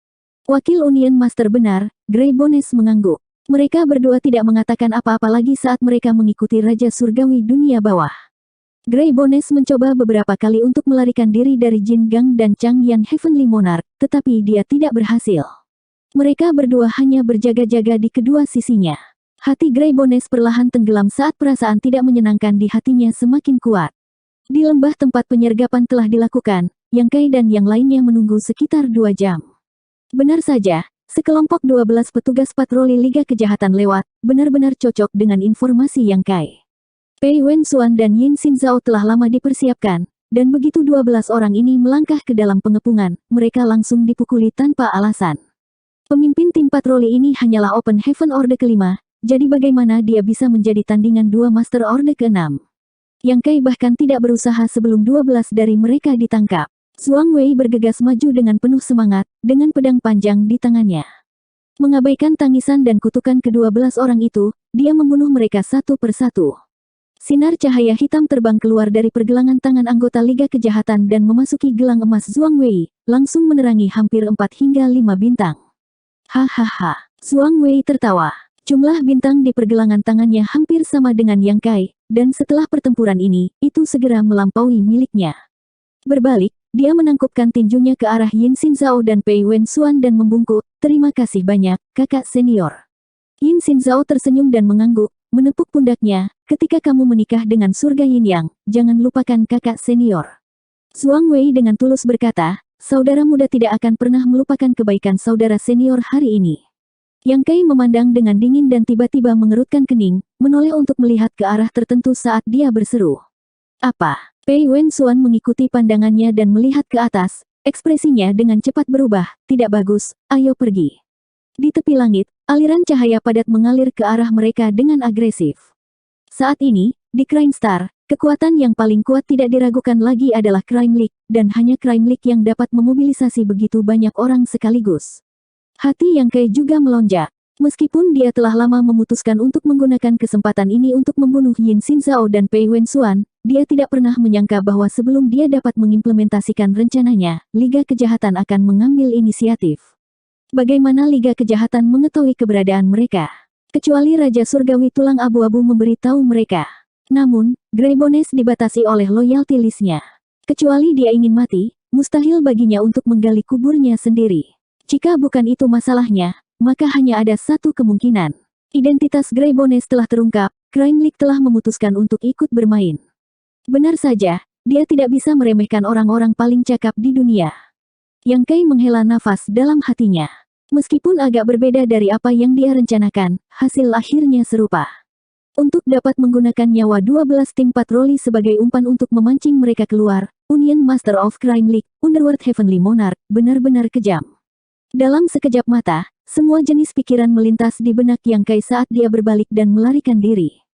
Wakil Union Master benar, Grey Bones mengangguk. Mereka berdua tidak mengatakan apa-apa lagi saat mereka mengikuti Raja Surgawi Dunia Bawah. Grey Bones mencoba beberapa kali untuk melarikan diri dari Jin Gang dan Chang Yan Heavenly Monarch, tetapi dia tidak berhasil. Mereka berdua hanya berjaga-jaga di kedua sisinya. Hati Grey Bones perlahan tenggelam saat perasaan tidak menyenangkan di hatinya semakin kuat. Di lembah tempat penyergapan telah dilakukan, Yang Kai dan yang lainnya menunggu sekitar 2 jam. Benar saja. Sekelompok 12 petugas patroli Liga Kejahatan lewat, benar-benar cocok dengan informasi Yang Kai. Pei Wen Xuan dan Yin Xin Zhao telah lama dipersiapkan, dan begitu 12 orang ini melangkah ke dalam pengepungan, mereka langsung dipukuli tanpa alasan. Pemimpin tim patroli ini hanyalah Open Heaven Orde ke-5, jadi bagaimana dia bisa menjadi tandingan dua Master Orde ke-6? Yang Kai bahkan tidak berusaha sebelum 12 dari mereka ditangkap. Zhuang Wei bergegas maju dengan penuh semangat, dengan pedang panjang di tangannya. Mengabaikan tangisan dan kutukan ke-12 orang itu, dia membunuh mereka satu persatu. Sinar cahaya hitam terbang keluar dari pergelangan tangan anggota Liga Kejahatan dan memasuki gelang emas Zhuang Wei, langsung menerangi hampir 4 hingga 5 bintang. Hahaha, Zhuang Wei tertawa. Jumlah bintang di pergelangan tangannya hampir sama dengan Yang Kai, dan setelah pertempuran ini, itu segera melampaui miliknya. Berbalik, dia menangkupkan tinjunya ke arah Yin Xinzhao dan Pei Wenxuan dan membungkuk, "Terima kasih banyak, kakak senior." Yin Xinzhao tersenyum dan mengangguk, menepuk pundaknya, "Ketika kamu menikah dengan surga Yin Yang, jangan lupakan kakak senior." Zhuang Wei dengan tulus berkata, "Saudara muda tidak akan pernah melupakan kebaikan saudara senior hari ini." Yang Kai memandang dengan dingin dan tiba-tiba mengerutkan kening, menoleh untuk melihat ke arah tertentu saat dia berseru. "Apa?" Pei Wenxuan mengikuti pandangannya dan melihat ke atas, ekspresinya dengan cepat berubah, "Tidak bagus, ayo pergi." Di tepi langit, aliran cahaya padat mengalir ke arah mereka dengan agresif. Saat ini, di Crime Star, kekuatan yang paling kuat tidak diragukan lagi adalah Crime League, dan hanya Crime League yang dapat memobilisasi begitu banyak orang sekaligus. Hati Yang Kai juga melonjak. Meskipun dia telah lama memutuskan untuk menggunakan kesempatan ini untuk membunuh Yin Xinzhao dan Pei Wenxuan, dia tidak pernah menyangka bahwa sebelum dia dapat mengimplementasikan rencananya, Liga Kejahatan akan mengambil inisiatif. Bagaimana Liga Kejahatan mengetahui keberadaan mereka? Kecuali Raja Surgawi Tulang Abu-Abu memberitahu mereka. Namun, Grey Bones dibatasi oleh loyalty list-nya. Kecuali dia ingin mati, mustahil baginya untuk menggali kuburnya sendiri. Jika bukan itu masalahnya, maka hanya ada satu kemungkinan. Identitas Grey Bones telah terungkap, Crime League telah memutuskan untuk ikut bermain. Benar saja, dia tidak bisa meremehkan orang-orang paling cakap di dunia. Yang Kai menghela nafas dalam hatinya. Meskipun agak berbeda dari apa yang dia rencanakan, hasil akhirnya serupa. Untuk dapat menggunakan nyawa 12 tim patroli sebagai umpan untuk memancing mereka keluar, Union Master of Crime League, Underworld Heavenly Monarch, benar-benar kejam. Dalam sekejap mata, semua jenis pikiran melintas di benak Yang Kai saat dia berbalik dan melarikan diri.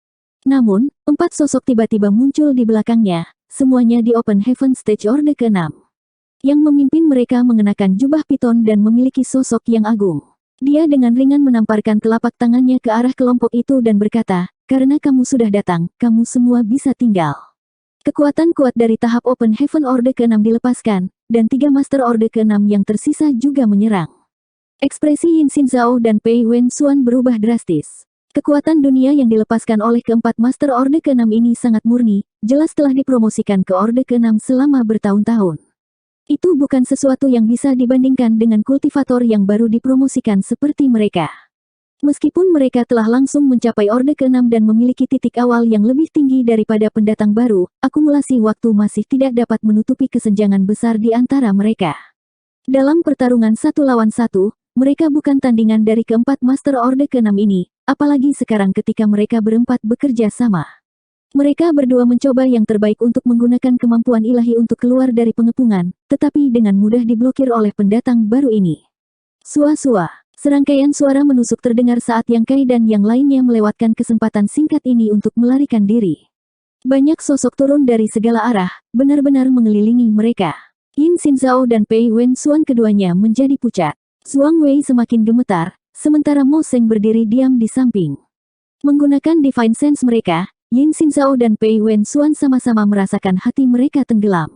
Namun, 4 sosok tiba-tiba muncul di belakangnya, semuanya di Open Heaven Stage Orde ke-6. Yang memimpin mereka mengenakan jubah piton dan memiliki sosok yang agung. Dia dengan ringan menamparkan telapak tangannya ke arah kelompok itu dan berkata, "Karena kamu sudah datang, kamu semua bisa tinggal." Kekuatan kuat dari tahap Open Heaven Orde ke-6 dilepaskan, dan 3 Master Orde ke-6 yang tersisa juga menyerang. Ekspresi Yin Xinzhao dan Pei Wenxuan berubah drastis. Kekuatan dunia yang dilepaskan oleh keempat Master Orde ke-6 ini sangat murni, jelas telah dipromosikan ke Orde ke-6 selama bertahun-tahun. Itu bukan sesuatu yang bisa dibandingkan dengan kultivator yang baru dipromosikan seperti mereka. Meskipun mereka telah langsung mencapai Orde ke-6 dan memiliki titik awal yang lebih tinggi daripada pendatang baru, akumulasi waktu masih tidak dapat menutupi kesenjangan besar di antara mereka. Dalam pertarungan 1 lawan 1, mereka bukan tandingan dari keempat Master Orde ke-6 ini, apalagi sekarang ketika mereka berempat bekerja sama. Mereka berdua mencoba yang terbaik untuk menggunakan kemampuan ilahi untuk keluar dari pengepungan, tetapi dengan mudah diblokir oleh pendatang baru ini. Sua-sua. Serangkaian suara menusuk terdengar saat Yang Kai dan yang lainnya melewatkan kesempatan singkat ini untuk melarikan diri. Banyak sosok turun dari segala arah, benar-benar mengelilingi mereka. Yin Xinzhao dan Pei Wenxuan keduanya menjadi pucat. Zhuang Wei semakin gemetar, sementara Mo Seng berdiri diam di samping. Menggunakan Divine Sense mereka, Yin Xinzhao dan Pei Wenxuan sama-sama merasakan hati mereka tenggelam.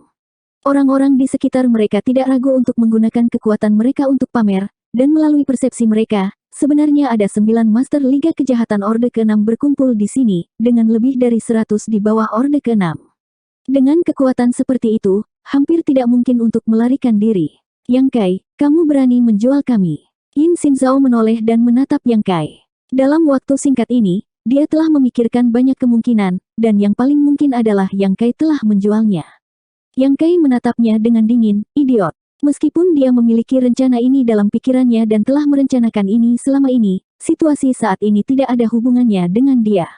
Orang-orang di sekitar mereka tidak ragu untuk menggunakan kekuatan mereka untuk pamer, dan melalui persepsi mereka, sebenarnya ada 9 Master Liga Kejahatan Orde ke-6 berkumpul di sini, dengan lebih dari 100 di bawah Orde ke-6. Dengan kekuatan seperti itu, hampir tidak mungkin untuk melarikan diri. Yang Kai, kamu berani menjual kami. Yin Xinzhao menoleh dan menatap Yang Kai. Dalam waktu singkat ini, dia telah memikirkan banyak kemungkinan, dan yang paling mungkin adalah Yang Kai telah menjualnya. Yang Kai menatapnya dengan dingin, "Idiot." Meskipun dia memiliki rencana ini dalam pikirannya dan telah merencanakan ini selama ini, situasi saat ini tidak ada hubungannya dengan dia.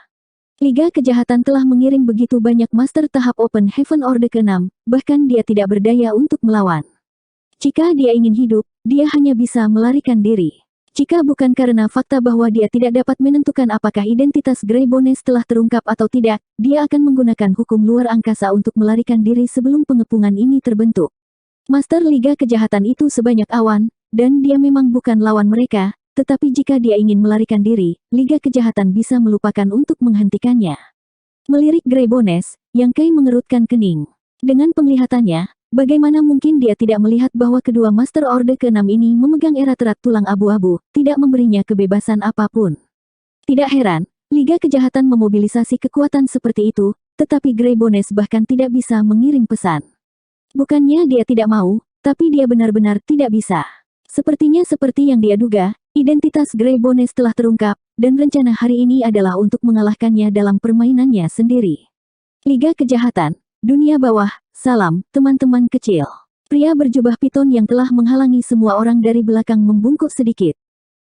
Liga Kejahatan telah mengirim begitu banyak master tahap Open Heaven Orde ke-6, bahkan dia tidak berdaya untuk melawan. Jika dia ingin hidup, dia hanya bisa melarikan diri. Jika bukan karena fakta bahwa dia tidak dapat menentukan apakah identitas Grey Bones telah terungkap atau tidak, dia akan menggunakan hukum luar angkasa untuk melarikan diri sebelum pengepungan ini terbentuk. Master Liga Kejahatan itu sebanyak awan, dan dia memang bukan lawan mereka, tetapi jika dia ingin melarikan diri, Liga Kejahatan bisa melupakan untuk menghentikannya. Melirik Grey Bones, Yang Kai mengerutkan kening. Dengan penglihatannya, bagaimana mungkin dia tidak melihat bahwa kedua Master Orde ke-6 ini memegang erat-erat tulang abu-abu, tidak memberinya kebebasan apapun. Tidak heran, Liga Kejahatan memobilisasi kekuatan seperti itu, tetapi Grey Bones bahkan tidak bisa mengirim pesan. Bukannya dia tidak mau, tapi dia benar-benar tidak bisa. Sepertinya seperti yang dia duga, identitas Grey Bones telah terungkap, dan rencana hari ini adalah untuk mengalahkannya dalam permainannya sendiri. Liga Kejahatan, Dunia Bawah, salam, teman-teman kecil. Pria berjubah piton yang telah menghalangi semua orang dari belakang membungkuk sedikit.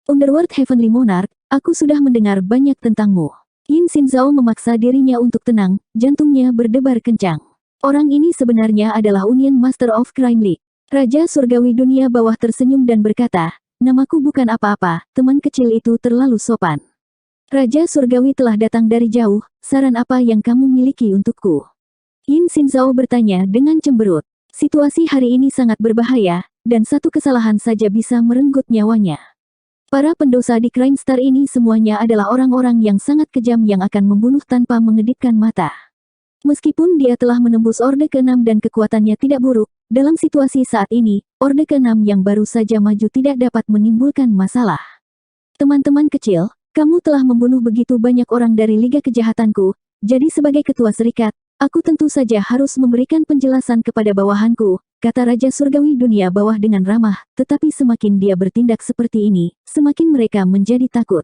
Underworld Heavenly Monarch, aku sudah mendengar banyak tentangmu. Yin Xinzhao memaksa dirinya untuk tenang, jantungnya berdebar kencang. Orang ini sebenarnya adalah Union Master of Crime League. Raja Surgawi Dunia Bawah tersenyum dan berkata, namaku bukan apa-apa, teman kecil itu terlalu sopan. Raja Surgawi telah datang dari jauh, saran apa yang kamu miliki untukku? Yin Xinzhao bertanya dengan cemberut. Situasi hari ini sangat berbahaya, dan satu kesalahan saja bisa merenggut nyawanya. Para pendosa di Crime Star ini semuanya adalah orang-orang yang sangat kejam yang akan membunuh tanpa mengedipkan mata. Meskipun dia telah menembus Orde ke-6 dan kekuatannya tidak buruk, dalam situasi saat ini, Orde ke-6 yang baru saja maju tidak dapat menimbulkan masalah. Teman-teman kecil, kamu telah membunuh begitu banyak orang dari Liga Kejahatanku, jadi sebagai ketua serikat, aku tentu saja harus memberikan penjelasan kepada bawahanku, kata Raja Surgawi Dunia Bawah dengan ramah, tetapi semakin dia bertindak seperti ini, semakin mereka menjadi takut.